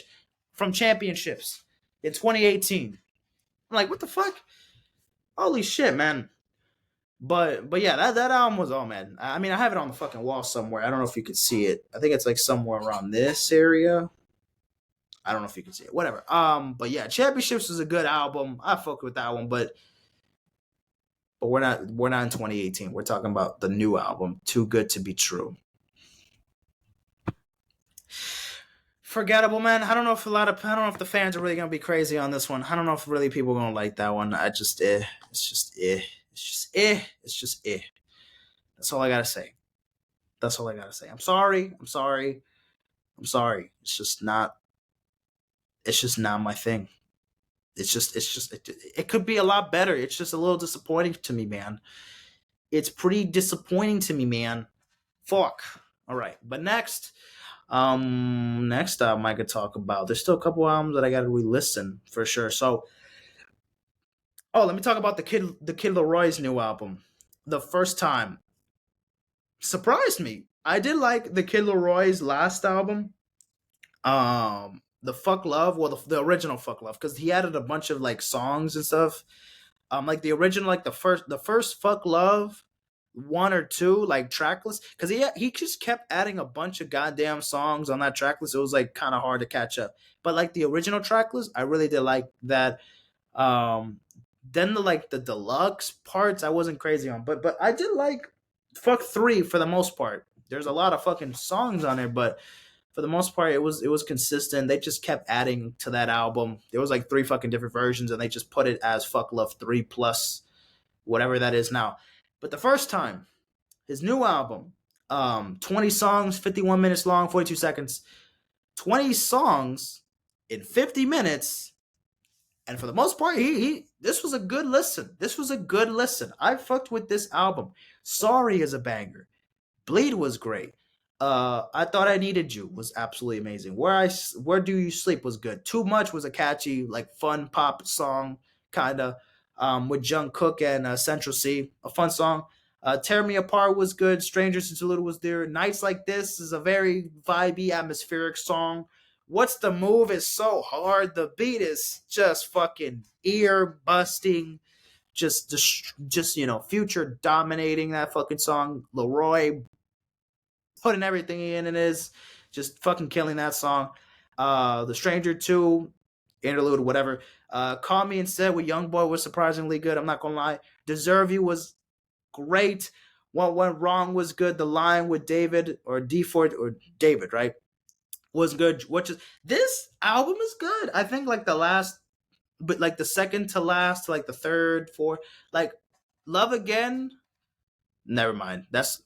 from Championships in 2018. I'm like, what the fuck? Holy shit, man. But yeah, that album was, oh man. I mean, I have it on the fucking wall somewhere. I don't know if you could see it. I think it's like somewhere around this area. I don't know if you can see it. Whatever. But yeah, Championships was a good album. I fuck with that one, but we're not in 2018. We're talking about the new album, Too Good to Be True. Forgettable, man. I don't know if I don't know if the fans are really gonna be crazy on this one. I don't know if really people are gonna like that one. It's just It's just It's just That's all I gotta say. That's all I gotta say. I'm sorry. I'm sorry. I'm sorry. It's just not my thing. It could be a lot better. It's just a little disappointing to me, man. It's pretty disappointing to me, man. Fuck. All right. But next album I could talk about. There's still a couple albums that I gotta re-listen for sure. So, let me talk about the Kid Laroi's new album. The first time surprised me. I did like the Kid Laroi's last album. The Fuck Love, well, the original Fuck Love, because he added a bunch of like songs and stuff. Like the original, like the first Fuck Love, one or two like tracklist, because he just kept adding a bunch of goddamn songs on that tracklist. It was like kind of hard to catch up. But like the original tracklist, I really did like that. Um, then the deluxe parts, I wasn't crazy on, but I did like Fuck Three for the most part. There's a lot of fucking songs on there, but for the most part, it was consistent. They just kept adding to that album. There was like three fucking different versions, and they just put it as Fuck Love 3 plus whatever that is now. But the first time, his new album, 20 songs, 51 minutes long, 42 seconds, 20 songs in 50 minutes, and for the most part, he this was a good listen. This was a good listen. I fucked with this album. Sorry is a banger. Bleed was great. I Thought I Needed You was absolutely amazing. Where Do You Sleep was good. Too Much was a catchy, like fun pop song, kinda, with Jungkook and Central C, a fun song. Tear Me Apart was good. Strangers Since a Little was there. Nights Like This is a very vibey, atmospheric song. What's the Move is so hard. The beat is just fucking ear busting. Just Future dominating that fucking song. Laroi putting everything in it is just fucking killing that song. The Stranger 2 interlude, whatever. Call Me Instead with Youngboy was surprisingly good. I'm not gonna lie. Deserve You was great. What Went Wrong was good. The Line with David or D Ford or David, right? Was good. This album is good. I think like the last, but like the second to last, like the third, fourth, like Love Again. Never mind. Was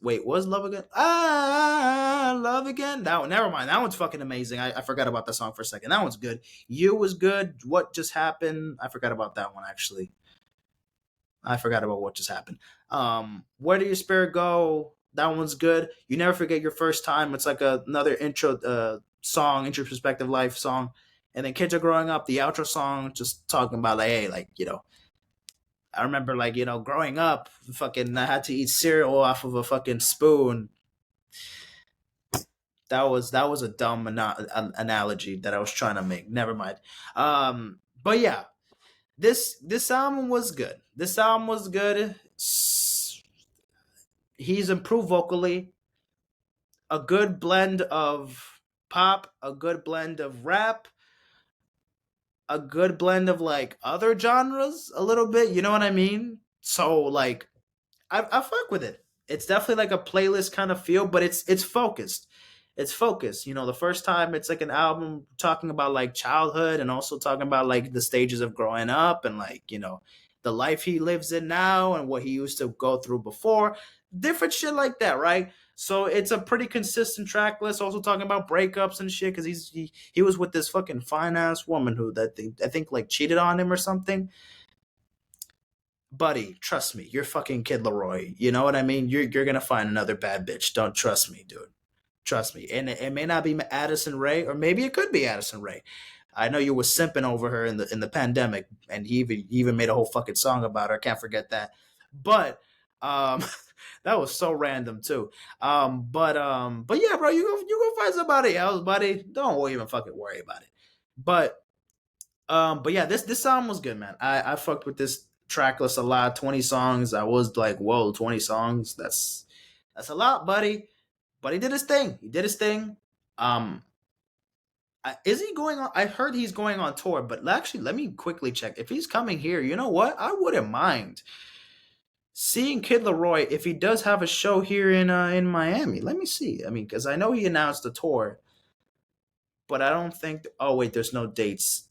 Love Again? Love Again. That one. Never mind. That one's fucking amazing. I forgot about that song for a second. That one's good. You was good. What Just Happened? I forgot about that one actually. I forgot about What Just Happened. Where Do Your Spirit Go? That one's good. You Never Forget Your First Time. It's like another intro song, introspective life song. And then Kids Are Growing Up, the outro song, just talking about like, hey, like, I remember like, growing up, fucking I had to eat cereal off of a fucking spoon. That was a dumb analogy that I was trying to make. Never mind. But yeah, this album was good. This album was good. He's improved vocally. A good blend of pop, a good blend of rap, a good blend of like other genres a little bit. You know what I mean? So like I fuck with it. It's definitely like a playlist kind of feel, but it's focused. It's focused. The first time it's like an album talking about like childhood and also talking about like the stages of growing up and like, the life he lives in now and what he used to go through before. Different shit like that, right? So it's a pretty consistent track list. Also talking about breakups and shit because he was with this fucking fine ass woman who I think like cheated on him or something. Buddy, trust me, you're fucking Kid Laroi. You know what I mean? You're gonna find another bad bitch. Don't trust me, dude. Trust me. And it may not be Addison Rae, or maybe it could be Addison Rae. I know you was simping over her in the pandemic, and he even made a whole fucking song about her. Can't forget that. But um, That was so random too. But yeah, bro, you go find somebody else, buddy. Don't even fucking worry about it. But yeah, this song was good, man. I fucked with this track list a lot. 20 songs. I was like, whoa, 20 songs. That's a lot, buddy. But he did his thing. He did his thing. Um, is he going on? I heard he's going on tour, but actually, let me quickly check. If he's coming here, you know what? I wouldn't mind seeing Kid Laroi if he does have a show here in Miami. Let me see. I mean, because I know he announced a tour, but I don't think. Oh wait, there's no dates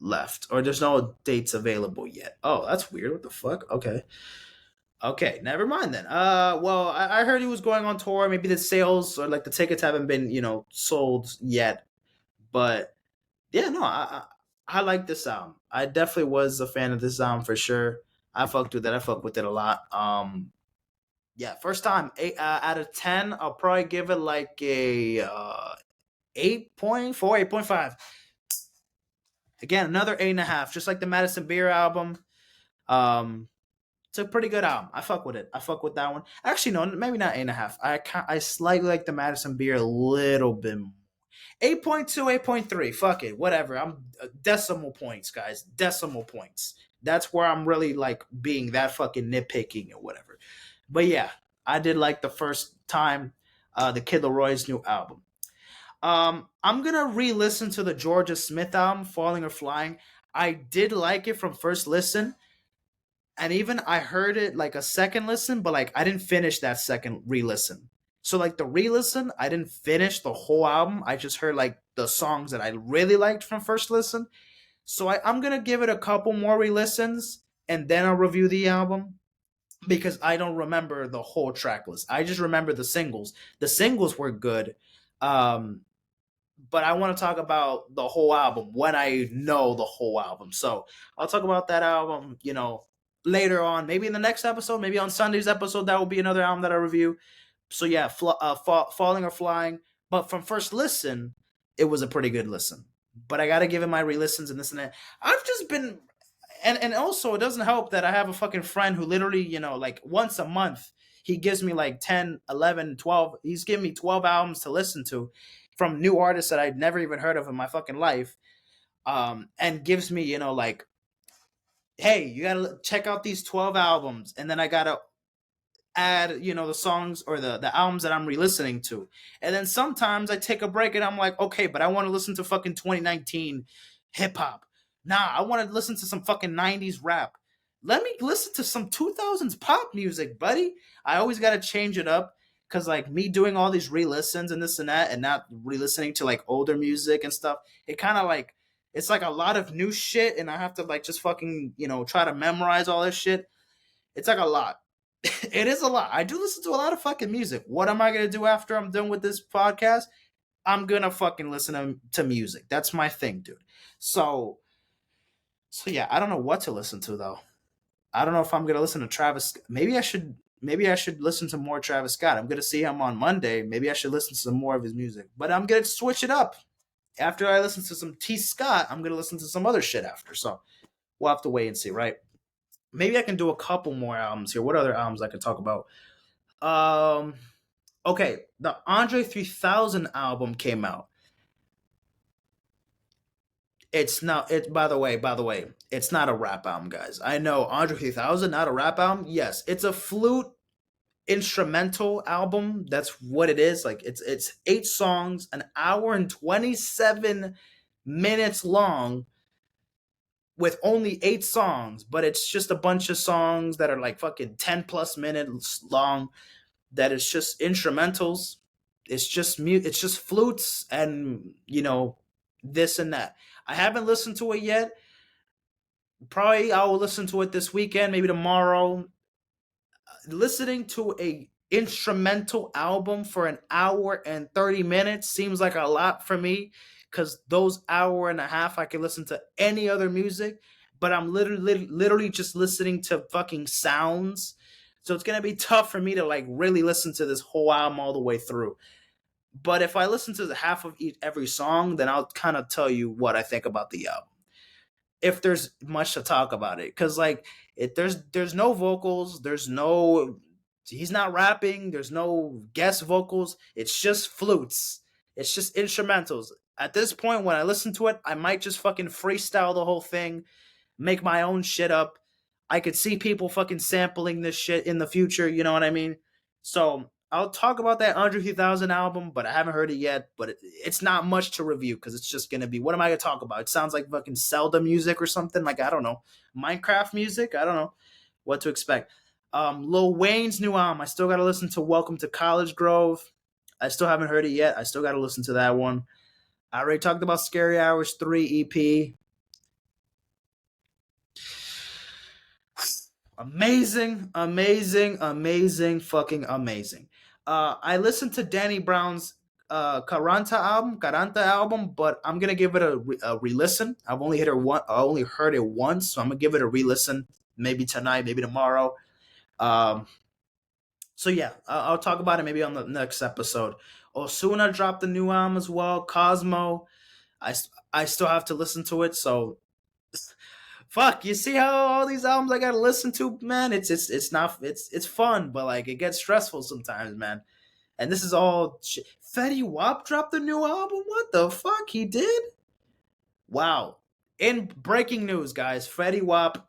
left, or there's no dates available yet. Oh, that's weird. What the fuck? Okay. Okay, never mind then. Well, I heard he was going on tour. Maybe the sales or like the tickets haven't been, sold yet. But yeah, no, I like this album. I definitely was a fan of this album for sure. I fucked with it. I fucked with it a lot. Yeah, first time, 8 out of 10. I'll probably give it like a 8.4, 8.5. Again, another 8.5, just like the Madison Beer album. Um, it's a pretty good album. I fuck with it. I fuck with that one. Actually, no, maybe not 8.5. I slightly like the Madison Beer a little bit more. 8.2, 8.3. Fuck it. Whatever. I'm decimal points, guys. Decimal points. That's where I'm really like being that fucking nitpicking or whatever. But yeah, I did like the first time the Kid Laroi's new album. I'm gonna re-listen to the Georgia Smith album, Falling or Flying. I did like it from first listen, and even I heard it like a second listen, but like I didn't finish that second re-listen. So like the re-listen, I didn't finish the whole album. I just heard like the songs that I really liked from first listen. So I'm gonna give it a couple more re-listens and then I'll review the album because I don't remember the whole track list. I just remember the singles. The singles were good. Um, but I want to talk about the whole album when I know the whole album. So I'll talk about that album, later on, maybe in the next episode, maybe on Sunday's episode. That will be another album that I review. So yeah, Falling or Flying. But from first listen, it was a pretty good listen. But I got to give it my re-listens and this and that. I've just been, and also it doesn't help that I have a fucking friend who literally, like once a month, he gives me like 10, 11, 12. He's giving me 12 albums to listen to from new artists that I'd never even heard of in my fucking life. And gives me, like, hey, you gotta check out these 12 albums. And then I gotta add, the songs or the albums that I'm re-listening to. And then sometimes I take a break and I'm like, okay, but I want to listen to fucking 2019 hip hop. Nah, I want to listen to some fucking 90s rap. Let me listen to some 2000s pop music, buddy. I always got to change it up because like me doing all these re-listens and this and that and not re-listening to like older music and stuff, it kind of like it's like a lot of new shit and I have to like just fucking, try to memorize all this shit. It's like a lot. It is a lot. I do listen to a lot of fucking music. What am I gonna do after I'm done with this podcast? I'm gonna fucking listen to music. That's my thing, dude. So yeah, I don't know what to listen to though. I don't know if I'm gonna listen to Travis. Maybe I should. Maybe I should listen to more Travis Scott. I'm gonna see him on Monday. Maybe I should listen to some more of his music. But I'm gonna switch it up. After I listen to some T. Scott, I'm gonna listen to some other shit after. So we'll have to wait and see, right? Maybe I can do a couple more albums here. What other albums I could talk about? Um, okay, the Andre 3000 album came out. It's not. It by the way, it's not a rap album, guys. I know Andre 3000, not a rap album. Yes, it's a flute instrumental album. That's what it is. Like it's 8 songs, an hour and 27 minutes long, with only 8 songs. But it's just a bunch of songs that are like fucking 10 plus minutes long that is just instrumentals. It's just mute. It's just flutes and this and that. I haven't listened to it yet. Probably I will listen to it this weekend, maybe tomorrow. Listening to a instrumental album for an hour and 30 minutes seems like a lot for me because those hour and a half I can listen to any other music, but I'm literally just listening to fucking sounds. So it's gonna be tough for me to like really listen to this whole album all the way through. But if I listen to the half of every song, then I'll kind of tell you what I think about the album. If there's much to talk about it, because like there's no vocals, there's no He's not rapping. There's no guest vocals. It's just flutes. It's just instrumentals. At this point, when I listen to it, I might just fucking freestyle the whole thing, make my own shit up. I could see people fucking sampling this shit in the future. You know what I mean? So I'll talk about that Andre 3000 album, but I haven't heard it yet. But it's not much to review because it's just gonna be, what am I gonna talk about? It sounds like fucking Zelda music or something. Like, I don't know, Minecraft music. I don't know what to expect. Lil Wayne's new album. I still got to listen to Welcome to College Grove. I still haven't heard it yet. I still got to listen to that one. I already talked about Scary Hours 3 EP. Amazing, amazing, amazing, fucking amazing. I listened to Danny Brown's Caranta album, but I'm gonna give it a re-listen. I've only hit her one. I only heard it once, so I'm gonna give it a re-listen. Maybe tonight, maybe tomorrow. Um, So yeah, I'll talk about it maybe on the next episode. Osuna dropped a new album as well. Cosmo, I still have to listen to it. So fuck, you see how all these albums I gotta listen to, man? It's not it's fun, but like it gets stressful sometimes, man. And this is all shit. Fetty Wap dropped a new album. What the fuck? He did? Wow. In breaking news, guys, Fetty Wap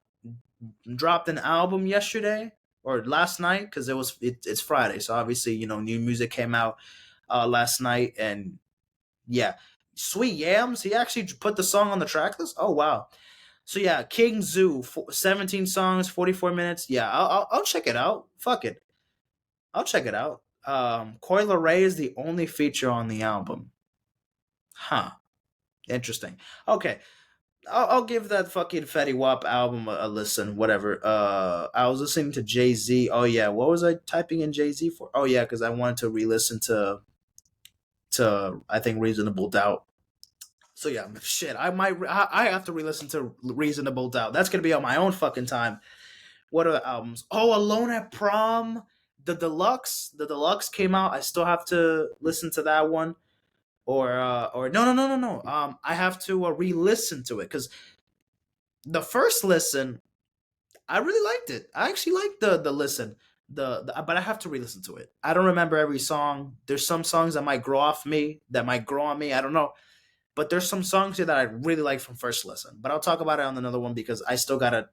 dropped an album yesterday or last night because it's Friday, so obviously new music came out last night, and yeah, Sweet Yams. He actually put the song on the track list. Oh wow. So yeah, King Zoo, 17 songs, 44 minutes. Yeah, I'll check it out. Fuck it, I'll check it out. Coi Leray is the only feature on the album. Huh. Interesting. Okay, I'll give that fucking Fetty Wap album a listen. Whatever. I was listening to Jay Z. Oh yeah, what was I typing in Jay Z for? Oh yeah, because I wanted to re-listen to I think Reasonable Doubt. So yeah, shit. I have to re-listen to Reasonable Doubt. That's gonna be on my own fucking time. What are the albums? Oh, Alone at Prom, the deluxe. The deluxe came out. I still have to listen to that one. Or no. I have to re-listen to it because the first listen, I really liked it. I actually liked the listen. But I have to re-listen to it. I don't remember every song. There's some songs that might grow off me, that might grow on me. I don't know. But there's some songs here that I really like from first listen. But I'll talk about it on another one because I still gotta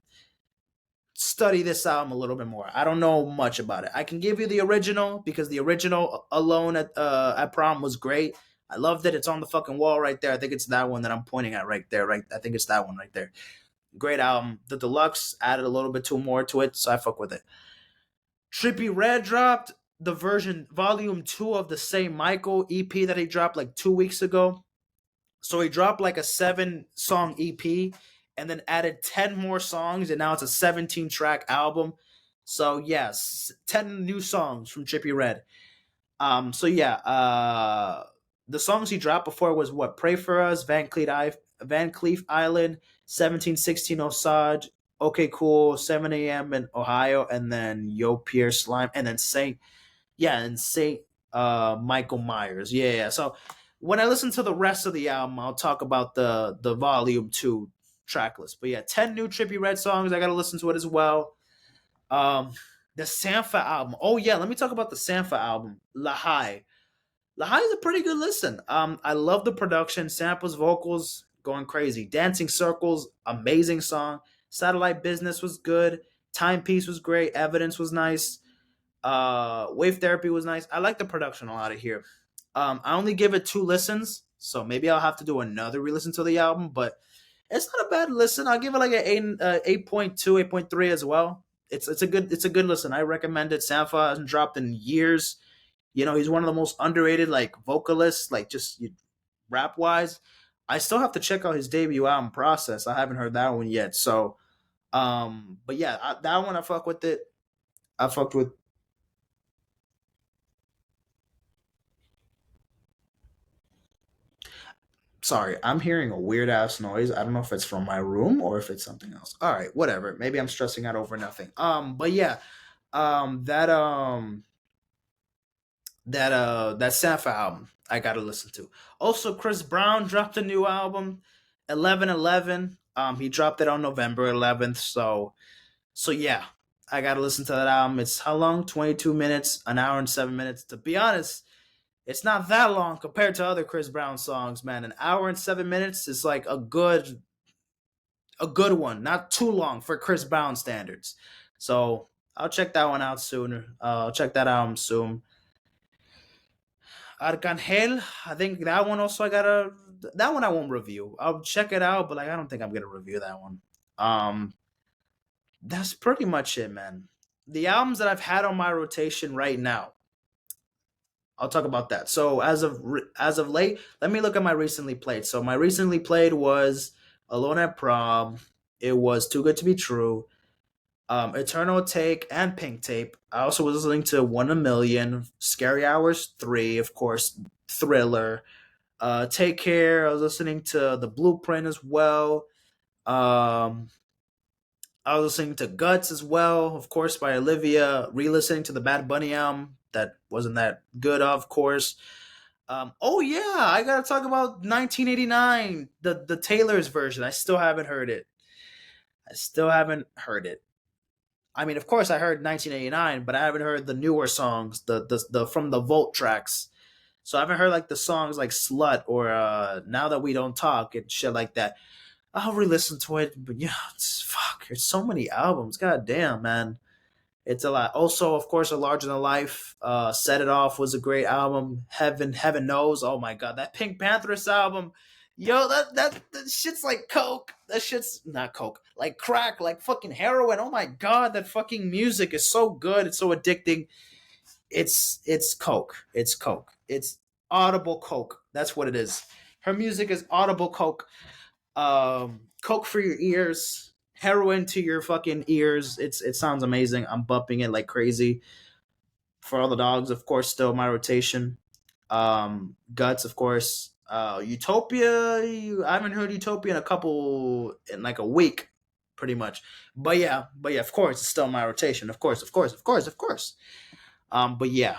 study this album a little bit more. I don't know much about it. I can give you the original because the original Alone at Prom was great. I loved it. It's on the fucking wall right there. I think it's that one that I'm pointing at right there. Right, I think it's that one right there. Great album. The deluxe added a little bit too more to it, so I fuck with it. Trippy Red dropped the version volume 2 of the same Michael EP that he dropped like 2 weeks ago. So he dropped like a 7-song EP and then added 10 more songs, and now it's a 17-track album. So yes, 10 new songs from Trippy Red. So yeah, the songs he dropped before was what? Pray for Us, Van Cleef Island, 1716 Osage, Okay Cool, 7 a.m. in Ohio, and then Yo Pierce Slime, and then Saint Michael Myers. Yeah. So when I listen to the rest of the album, I'll talk about the volume 2 track list. But yeah, 10 new Trippy Red songs. I gotta listen to it as well. Um the Sampha album. Oh yeah, let me talk about the Sampha album, Lahai. Lahai is a pretty good listen. I love the production, samples, vocals, going crazy. Dancing Circles, amazing song. Satellite Business was good. Timepiece was great. Evidence was nice. Wave Therapy was nice. I like the production a lot of here. I only give it 2 listens, so maybe I'll have to do another re-listen to the album, but it's not a bad listen. I'll give it like an 8.2, 8.3 as well. It's a good listen. I recommend it. Sampha hasn't dropped in years. He's one of the most underrated like vocalists, like just rap wise. I still have to check out his debut album, Process. I haven't heard that one yet. So, but yeah, that one I fuck with it. I fucked with. Sorry, I'm hearing a weird ass noise. I don't know if it's from my room or if it's something else. All right, whatever. Maybe I'm stressing out over nothing. But yeah, that that Sappho album I gotta listen to. Also, Chris Brown dropped a new album, 11/11. He dropped it on November 11th. So yeah. I gotta listen to that album. It's how long? 22 minutes, an hour and 7 minutes. To be honest, it's not that long compared to other Chris Brown songs, man. An hour and 7 minutes is like a good one, not too long for Chris Brown standards. So I'll check that one out sooner. I'll check that album soon. Arcangel, I think that one also I gotta. That one I won't review. I'll check it out, but like I don't think I'm gonna review that one. Um, that's pretty much it, man. The albums that I've had on my rotation right now, I'll talk about that. So as of late, let me look at my recently played. So my recently played was Alone at Prom. It was Too Good to Be True. Eternal Take and Pink Tape. I also was listening to One a Million, Scary Hours 3, of course, Thriller. Take Care. I was listening to The Blueprint as well. Um, I was listening to Guts as well, of course, by Olivia. Re-listening to the Bad Bunny album. That wasn't that good, of course. Oh yeah, I gotta talk about 1989, the Taylor's version. I still haven't heard it. I still haven't heard it. I mean, of course, I heard 1989, but I haven't heard the newer songs, the from the Volt tracks. So I haven't heard like the songs like "Slut" or "Now That We Don't Talk" and shit like that. I'll re-listen to it, but yeah, it's fuck. There's so many albums. God damn, man, it's a lot. Also, of course, "A Larger Than Life." "Set It Off" was a great album. Heaven Knows. Oh my god, that Pink Panthers album. Yo, that shit's like coke. That shit's not coke, like crack, like fucking heroin. Oh my god, that fucking music is so good. It's so addicting. It's coke. It's coke. It's audible coke. That's what it is. Her music is audible coke. Coke for your ears, heroin to your fucking ears. It sounds amazing. I'm bumping it like crazy. For all the dogs, of course, still my rotation. Guts, of course. Utopia. I haven't heard Utopia in like a week, pretty much. But yeah, of course, it's still my rotation. Of course, of course, of course, of course. But yeah,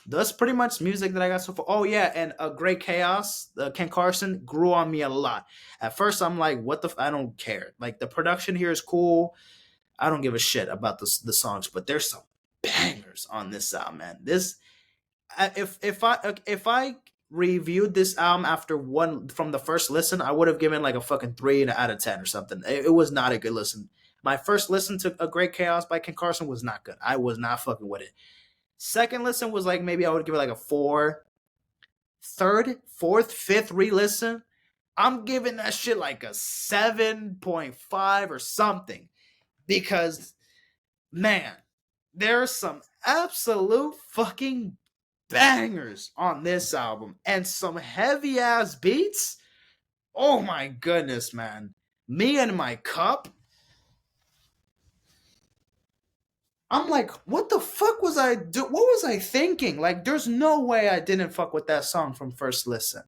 that's pretty much music that I got so far. Oh yeah, and a Great Chaos, Ken Carson grew on me a lot. At first, I'm like, what the? I don't care. Like the production here is cool. I don't give a shit about the songs, but there's some bangers on this album, man. This if I reviewed this album after one from the first listen, I would have given like a fucking 3 out of 10 or something. It was not a good listen. My first listen to A Great Chaos by Ken Carson was not good. I was not fucking with it. Second listen was like maybe I would give it like a 4. Third, fourth, fifth re-listen, I'm giving that shit like a 7.5 or something because man, there's some absolute fucking bangers on this album and some heavy ass beats. Oh my goodness, man. Me and My Cup. I'm like, what the fuck was I do? What was I thinking? Like, there's no way I didn't fuck with that song from first listen.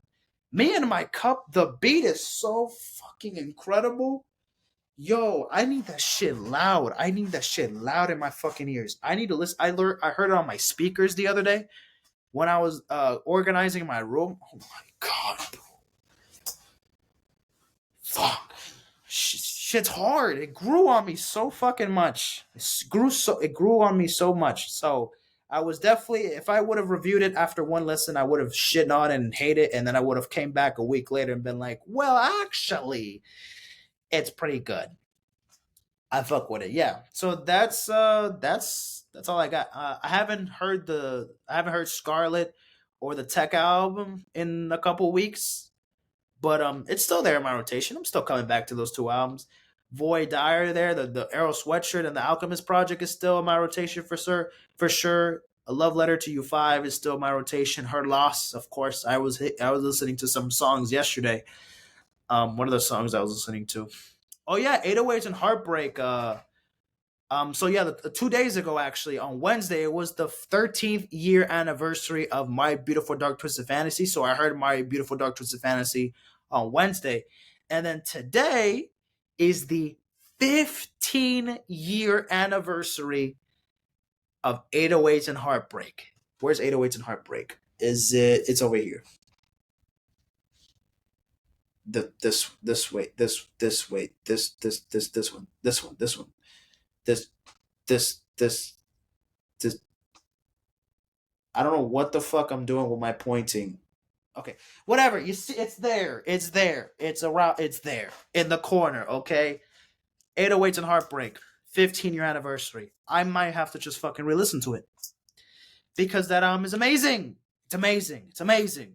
Me and My Cup, the beat is so fucking incredible. Yo, I need that shit loud. I need that shit loud in my fucking ears. I need to listen. I heard it on my speakers the other day when I was organizing my room. Oh my god, bro. Fuck. Shit's hard. It grew on me so fucking much. It grew on me so much. So I was definitely, if I would have reviewed it after one listen, I would have shit on it and hate it, and then I would have came back a week later and been like, well, actually, it's pretty good. I fuck with it. Yeah. So that's all I got. I haven't heard Scarlet or the Tech album in a couple weeks, but it's still there in my rotation. I'm still coming back to those two albums. Void Dire there, the Arrow Sweatshirt and the Alchemist Project is still in my rotation for sure. For sure. A Love Letter to You 5 is still in my rotation. Her Loss, of course. I was listening to some songs yesterday. One of the songs I was listening to. Oh yeah, 808s and Heartbreak. So yeah, 2 days ago, actually, on Wednesday, it was the 13th year anniversary of My Beautiful Dark Twisted Fantasy. So I heard My Beautiful Dark Twisted Fantasy on Wednesday, and then today is the 15-year anniversary of 808s and Heartbreak. Where's 808s and Heartbreak? Is it? It's over here. This way, this way, this one, this one, this one. This this this I don't know what the fuck I'm doing with my pointing. Okay, whatever. You see, it's there. It's there. It's around. It's there in the corner. Okay, 808s and Heartbreak, 15-year anniversary. I might have to just fucking re-listen to it because that album is amazing. It's amazing. It's amazing.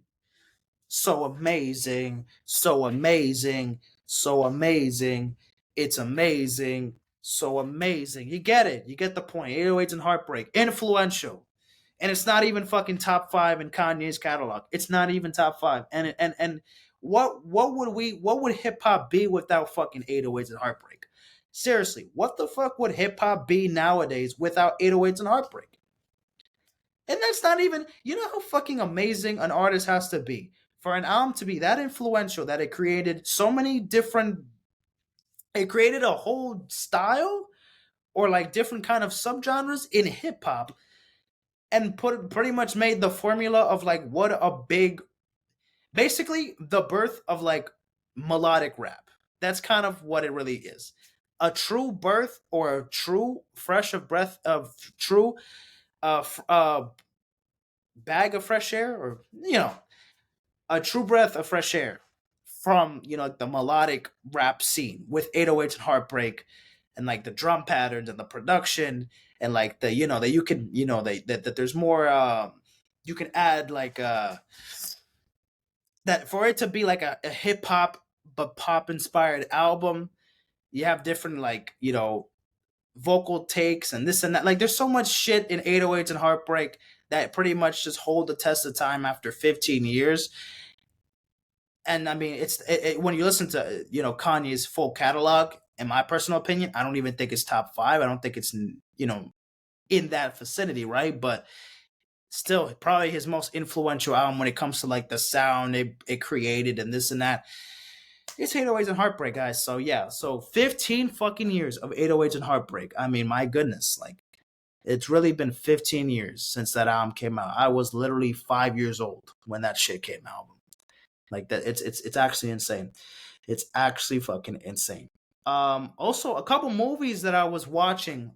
So amazing. So amazing. So amazing. It's amazing. So amazing. You get it. You get the point. 808s and Heartbreak. Influential. And it's not even fucking top 5 in Kanye's catalog. It's not even top 5. And what would hip hop be without fucking 808s and Heartbreak? Seriously, what the fuck would hip hop be nowadays without 808s and Heartbreak? And that's not even, you know how fucking amazing an artist has to be for an album to be that influential that it created so many different, it created a whole style or like different kind of subgenres in hip hop and pretty much made the formula of like what a big, basically the birth of like melodic rap. That's kind of what it really is. A true birth or a true fresh of breath of true bag of fresh air, or a true breath of fresh air from the melodic rap scene with 808s and Heartbreak, and like the drum patterns and the production, and like the that you can that there's more you can add like that for it to be like a hip hop but pop inspired album. You have different like vocal takes and this and that. Like there's so much shit in 808s and Heartbreak that pretty much just hold the test of time after 15 years. And I mean, when you listen to Kanye's full catalog, in my personal opinion, I don't even think it's top 5. I don't think it's in that vicinity, right? But still, probably his most influential album when it comes to like the sound it created and this and that. It's 808s and Heartbreak, guys. So yeah, so 15 fucking years of 808s and Heartbreak. I mean, my goodness, like it's really been 15 years since that album came out. I was literally 5 years old when that shit came out. Like that, it's actually insane. It's actually fucking insane. Also a couple movies that I was watching.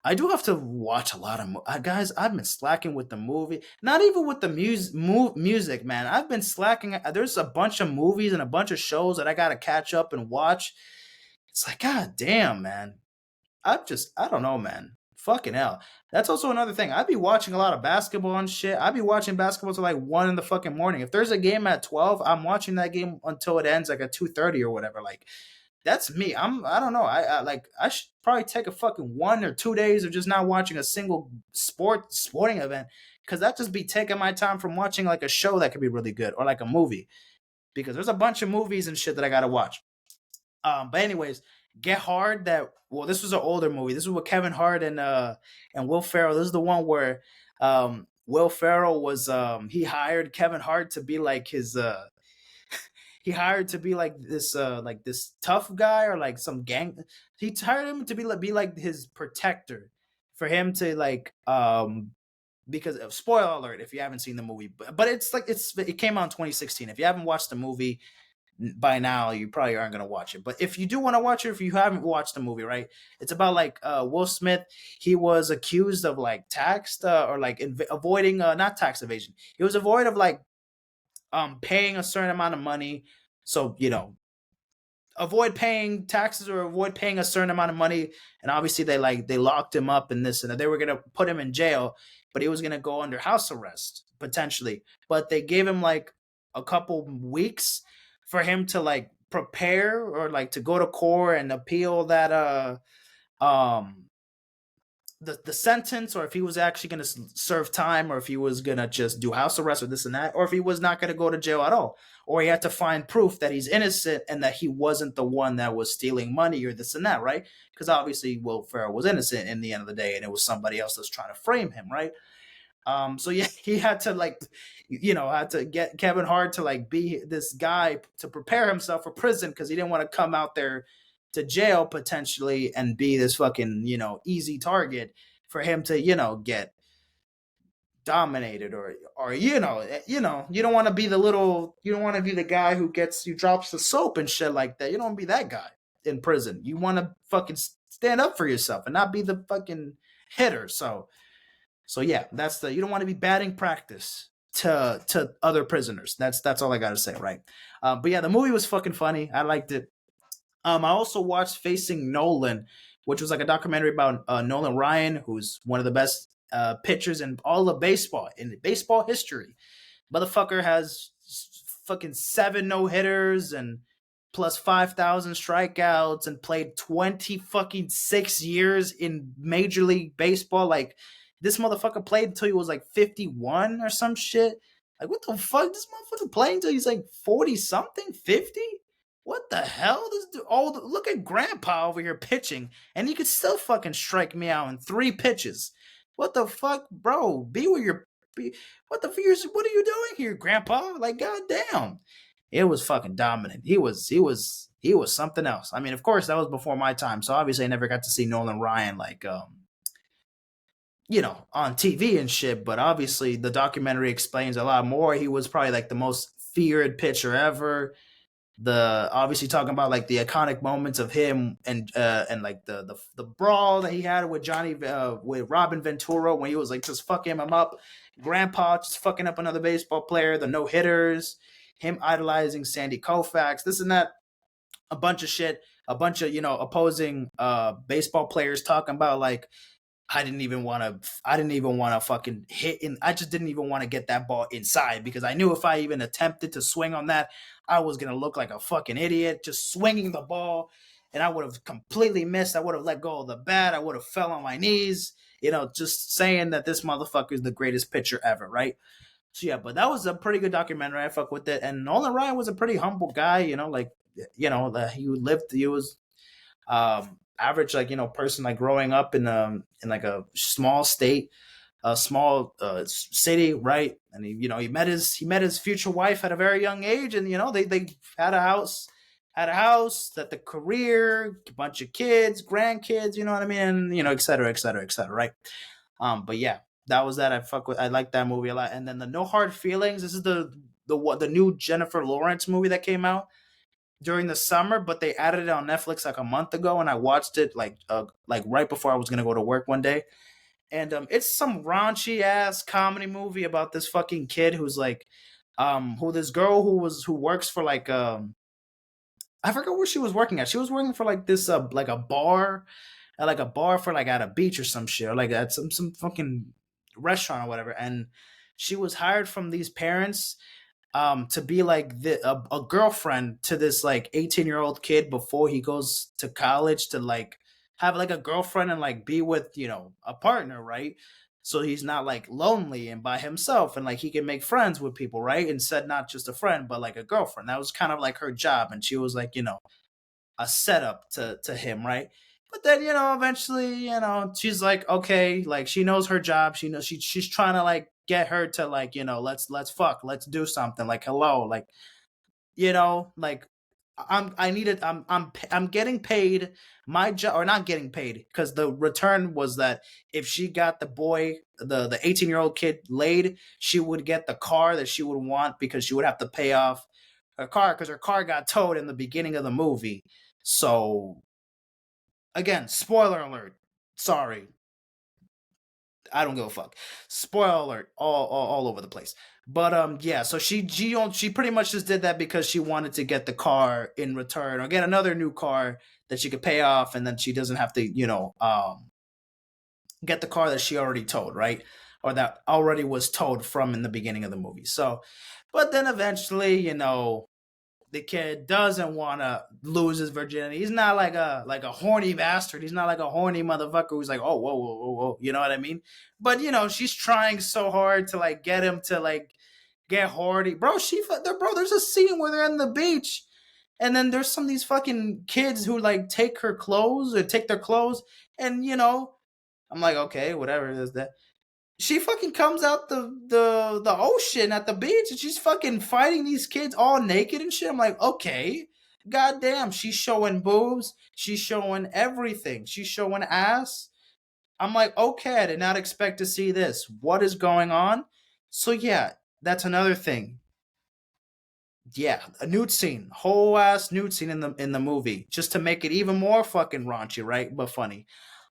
I do have to watch a lot of guys. I've been slacking with the movie, not even with the music, man. I've been slacking. There's a bunch of movies and a bunch of shows that I gotta catch up and watch. It's like, god damn, man. I don't know, man. Fucking hell. That's also another thing. I'd be watching a lot of basketball and shit. I'd be watching basketball till like 1 in the fucking morning. If there's a game at 12, I'm watching that game until it ends like at 2:30 or whatever. Like that's me. I don't know. I should probably take a fucking 1 or 2 days of just not watching a single sporting event, because that just be taking my time from watching like a show that could be really good or like a movie, because there's a bunch of movies and shit that I gotta watch. But anyways, Get Hard. This was an older movie. This was with Kevin Hart and Will Ferrell. This is the one where Will Ferrell was he hired Kevin Hart to be like his he hired to be like this tough guy or like some gang. He hired him to be like his protector, for him to like because of spoiler alert if you haven't seen the movie, but it came out in 2016. If you haven't watched the movie by now, you probably aren't going to watch it. But if you do want to watch it, if you haven't watched the movie, right, it's about like Will Smith. He was accused of like tax or like avoiding not tax evasion. He was avoided of like paying a certain amount of money. So avoid paying taxes or avoid paying a certain amount of money. And obviously they locked him up in this, and they were gonna put him in jail, but he was gonna go under house arrest potentially. But they gave him like a couple weeks for him to like prepare or like to go to court and appeal that um the sentence, or if he was actually going to serve time, or if he was going to just do house arrest or this and that, or if he was not going to go to jail at all, or he had to find proof that he's innocent and that he wasn't the one that was stealing money or this and that, right? Because obviously Will Ferrell was innocent in the end of the day, and it was somebody else that's trying to frame him, right? So yeah, he had to like, had to get Kevin Hart to like be this guy to prepare himself for prison, because he didn't want to come out there to jail potentially and be this fucking easy target for him to get dominated, or you don't want to be you don't want to be the guy who drops the soap and shit like that. You don't want to be that guy in prison. You want to fucking stand up for yourself and not be the fucking hitter. So yeah, that's the you don't want to be batting practice to other prisoners. That's all I gotta say, right? But yeah, the movie was fucking funny. I liked it. I also watched Facing Nolan, which was like a documentary about Nolan Ryan, who's one of the best pitchers in all of baseball in baseball history. Motherfucker has fucking 7 no hitters and plus 5,000 strikeouts and played 20 fucking 6 years in Major League Baseball. Like, this motherfucker played until he was like 51 or some shit. Like, what the fuck? This motherfucker playing until he's like 40 something, 50? What the hell? This dude, oh, look at Grandpa over here pitching, and he could still fucking strike me out in 3 pitches. What the fuck, bro? Be where you're. Be, what the fears? What are you doing here, Grandpa? Like, goddamn, it was fucking dominant. He was something else. I mean, of course, that was before my time, so obviously, I never got to see Nolan Ryan like on TV and shit. But obviously, the documentary explains a lot more. He was probably like the most feared pitcher ever. The obviously talking about like the iconic moments of him and like the brawl that he had with Johnny with Robin Ventura when he was like just fucking him up, Grandpa just fucking up another baseball player, the no hitters, him idolizing Sandy Koufax, this and that, a bunch of shit, a bunch of opposing baseball players talking about like I didn't even want to fucking hit in. I just didn't even want to get that ball inside because I knew if I even attempted to swing on that, I was going to look like a fucking idiot just swinging the ball, and I would have completely missed. I would have let go of the bat. I would have fell on my knees, just saying that this motherfucker is the greatest pitcher ever, right? So yeah, but that was a pretty good documentary. I fuck with it. And Nolan Ryan was a pretty humble guy, like, he was average, like, person, like growing up in like a small state, a small city, right? And he met his future wife at a very young age, and they had a house, that the career, a bunch of kids, grandkids, you know what I mean, and et cetera, et cetera, et cetera, right? But yeah, that was that. I like that movie a lot. And then the No Hard Feelings. This is the new Jennifer Lawrence movie that came out during the summer, but they added it on Netflix like a month ago, and I watched it like right before I was gonna go to work one day. And it's some raunchy ass comedy movie about this fucking kid who's like, who this girl who works for like I forgot where she was working at. She was working for like this like a bar, like a bar for like at a beach or some shit, or like at some fucking restaurant or whatever. And she was hired from these parents to be like a girlfriend to this like 18-year-old kid before he goes to college, to like have like a girlfriend and like be with a partner, right? So he's not like lonely and by himself, and like he can make friends with people, right? Instead, not just a friend but like a girlfriend. That was kind of like her job, and she was like a setup to him, right? But then eventually she's like, okay, like she knows her job, she knows she's trying to like get her to like let's fuck, let's do something, like hello, like I needed I'm getting paid my job, or not getting paid, because the return was that if she got the boy, the 18-year-old kid laid, she would get the car that she would want, because she would have to pay off her car because her car got towed in the beginning of the movie. So again, spoiler alert. Sorry, I don't give a fuck. Spoiler alert, all over the place. But yeah. So she pretty much just did that because she wanted to get the car in return, or get another new car that she could pay off, and then she doesn't have to get the car that she already towed, right? Or that already was towed from in the beginning of the movie. So, but then eventually, the kid doesn't want to lose his virginity. He's not like a horny bastard. He's not like a horny motherfucker who's like, oh, whoa, whoa, whoa, whoa. You know what I mean? But she's trying so hard to like get him to like get horny, bro. Bro, there's a scene where they're on the beach, and then there's some of these fucking kids who like take her clothes, or take their clothes, and I'm like, okay, whatever it is that. She fucking comes out the ocean at the beach, and she's fucking fighting these kids all naked and shit. I'm like, okay, goddamn, she's showing boobs, she's showing everything, she's showing ass. I'm like, okay, I did not expect to see this. What is going on? So yeah, that's another thing. Yeah, a nude scene, whole ass nude scene in the movie, just to make it even more fucking raunchy, right? But funny.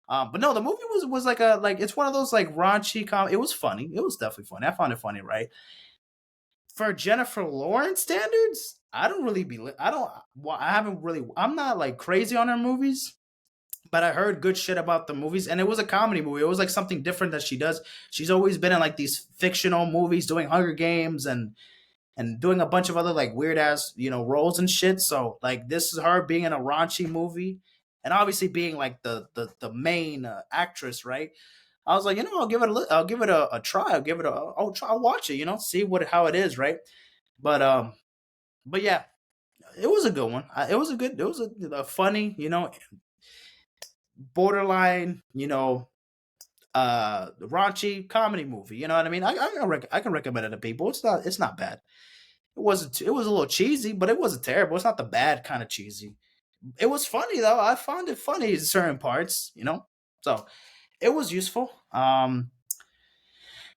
But no, the movie was like a like it's one of those like raunchy It was funny. It was definitely funny. I found it funny, right? For Jennifer Lawrence standards, I don't really be. I don't. Well, I haven't really. I'm not like crazy on her movies, but I heard good shit about the movies, and it was a comedy movie. It was like something different that she does. She's always been in like these fictional movies, doing Hunger Games and doing a bunch of other like weird ass roles and shit. So like this is her being in a raunchy movie, and obviously being like the main actress, right? I was like, I'll give it I'll give it a try. I'll give it a I'll watch it. See what how it is, right? But but yeah, it was a good one. It was a funny, borderline, raunchy comedy movie. You know what I mean? I can recommend it to people. It's not bad. It was a little cheesy, but it wasn't terrible. It's not the bad kind of cheesy. It was funny though. I found it funny in certain parts. So it was useful.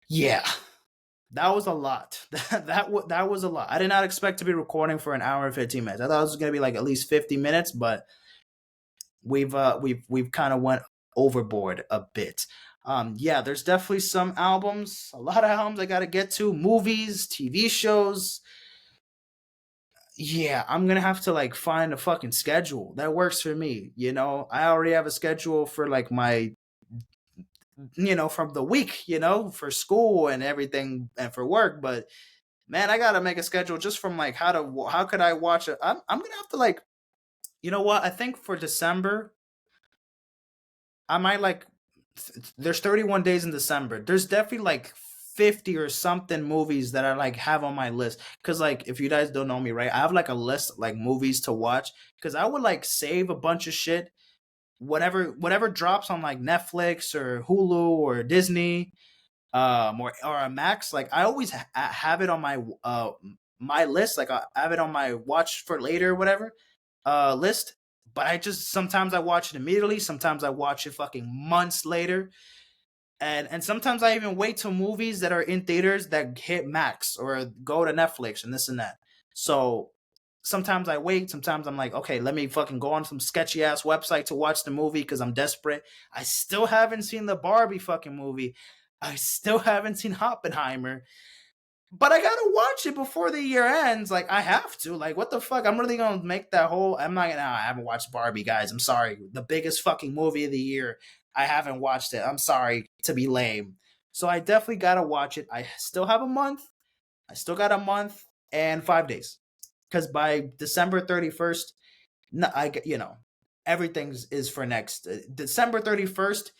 Yeah, that was a lot. That was a lot. I did not expect to be recording for an hour and 15 minutes. I thought it was gonna be like at least 50 minutes, but we've kind of went overboard a bit. Yeah, there's definitely some albums, a lot of albums I got to get to, movies, TV shows. Yeah, I'm gonna have to like find a fucking schedule that works for me. I already have a schedule for like my, from the week, for school and everything and for work. But man, I gotta make a schedule just from like how could I watch it? I'm gonna have to like, you know what? I think for December, I might like. There's 31 days in December. There's definitely like 50 or something movies that I like have on my list. Cause like if you guys don't know me, right, I have like a list of, like movies to watch. Cause I would like save a bunch of shit whatever drops on like Netflix or Hulu or Disney, or a Max. Like I always have it on my list. Like I have it on my watch for later, whatever, list. But I just sometimes I watch it immediately. Sometimes I watch it fucking months later, and sometimes I even wait till movies that are in theaters that hit Max or go to Netflix and this and that. So sometimes I wait. Sometimes I'm like, okay, let me fucking go on some sketchy ass website to watch the movie because I'm desperate. I still haven't seen the Barbie fucking movie. I still haven't seen Oppenheimer. But I gotta watch it before the year ends. Like I have to. Like what the fuck? I'm really gonna make that whole. I'm not gonna. I haven't watched Barbie, guys. I'm sorry. The biggest fucking movie of the year. I haven't watched it. I'm sorry to be lame. So I definitely gotta watch it. I still have a month. I still got a month and 5 days. Because by December 31st, no, everything's is for next December 31st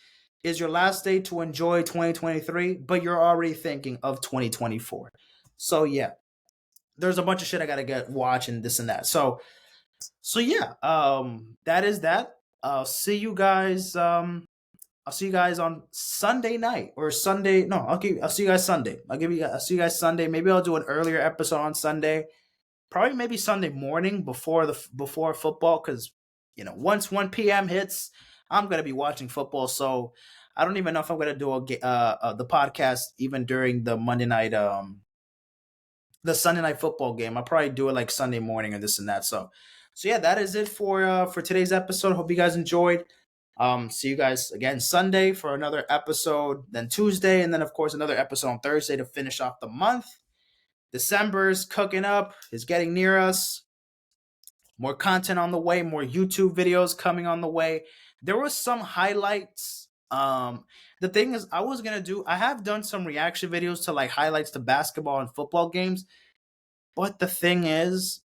is your last day to enjoy 2023, but you're already thinking of 2024. So yeah, there's a bunch of shit I gotta get watch and this and that. So yeah, that is that. I'll see you guys. I'll see you guys on Sunday night or Sunday. No, I'll see you guys Sunday. I'll see you guys Sunday. Maybe I'll do an earlier episode on Sunday. Probably maybe Sunday morning before football, because once 1 p.m. hits, I'm gonna be watching football. So I don't even know if I'm gonna do the podcast even during the Sunday night football game. I'll probably do it like Sunday morning or this and that. So yeah, that is it for today's episode. Hope you guys enjoyed. See you guys again Sunday for another episode, then Tuesday, and then of course another episode on Thursday to finish off the month. December's cooking up, is getting near us. More content on the way, more YouTube videos coming on the way. There was some highlights. The thing is, I have done some reaction videos to like highlights to basketball and football games, but the thing is,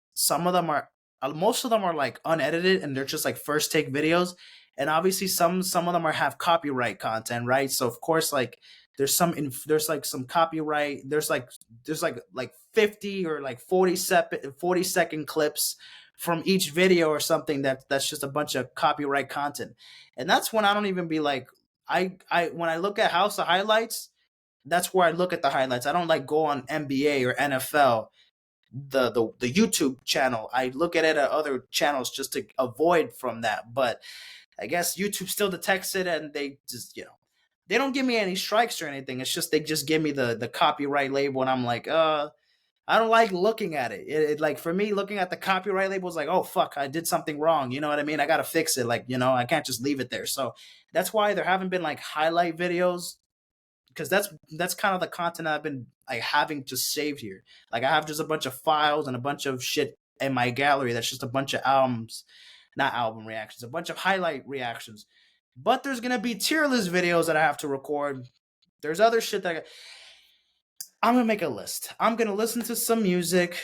most of them are like unedited and they're just like first take videos, and obviously some of them have copyright content, right? So of course, like there's like some copyright. There's like 50 or like 40-second clips from each video or something that's just a bunch of copyright content, and that's when I don't even be like I when I look at House of Highlights, that's where I look at the highlights. I don't like go on NBA or NFL, the YouTube channel. I look at it at other channels just to avoid from that. But I guess YouTube still detects it, and they just they don't give me any strikes or anything. It's just they just give me the copyright label, and I'm like I don't like looking at it. Like for me, looking at the copyright label is like, oh fuck, I did something wrong. You know what I mean? I gotta fix it. Like, I can't just leave it there. So that's why there haven't been like highlight videos, because that's kind of the content I've been like having just saved here. Like I have just a bunch of files and a bunch of shit in my gallery that's just a bunch of albums, not album reactions, a bunch of highlight reactions. But there's gonna be tier list videos that I have to record. There's other shit that I'm gonna make a list. I'm gonna listen to some music.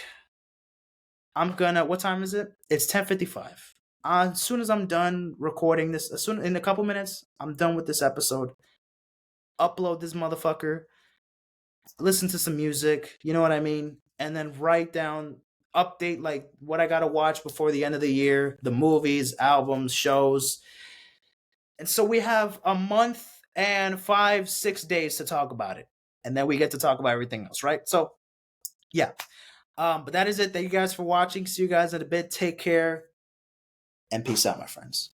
I'm gonna. What time is it? It's 10:55. As soon as I'm done recording this, as soon in a couple minutes, I'm done with this episode. Upload this motherfucker. Listen to some music. You know what I mean? And then write down, update like what I gotta watch before the end of the year, the movies, albums, shows. And so we have a month and 5, 6 days to talk about it, and then we get to talk about everything else, right? So yeah. But that is it. Thank you guys for watching. See you guys in a bit. Take care and peace out, my friends.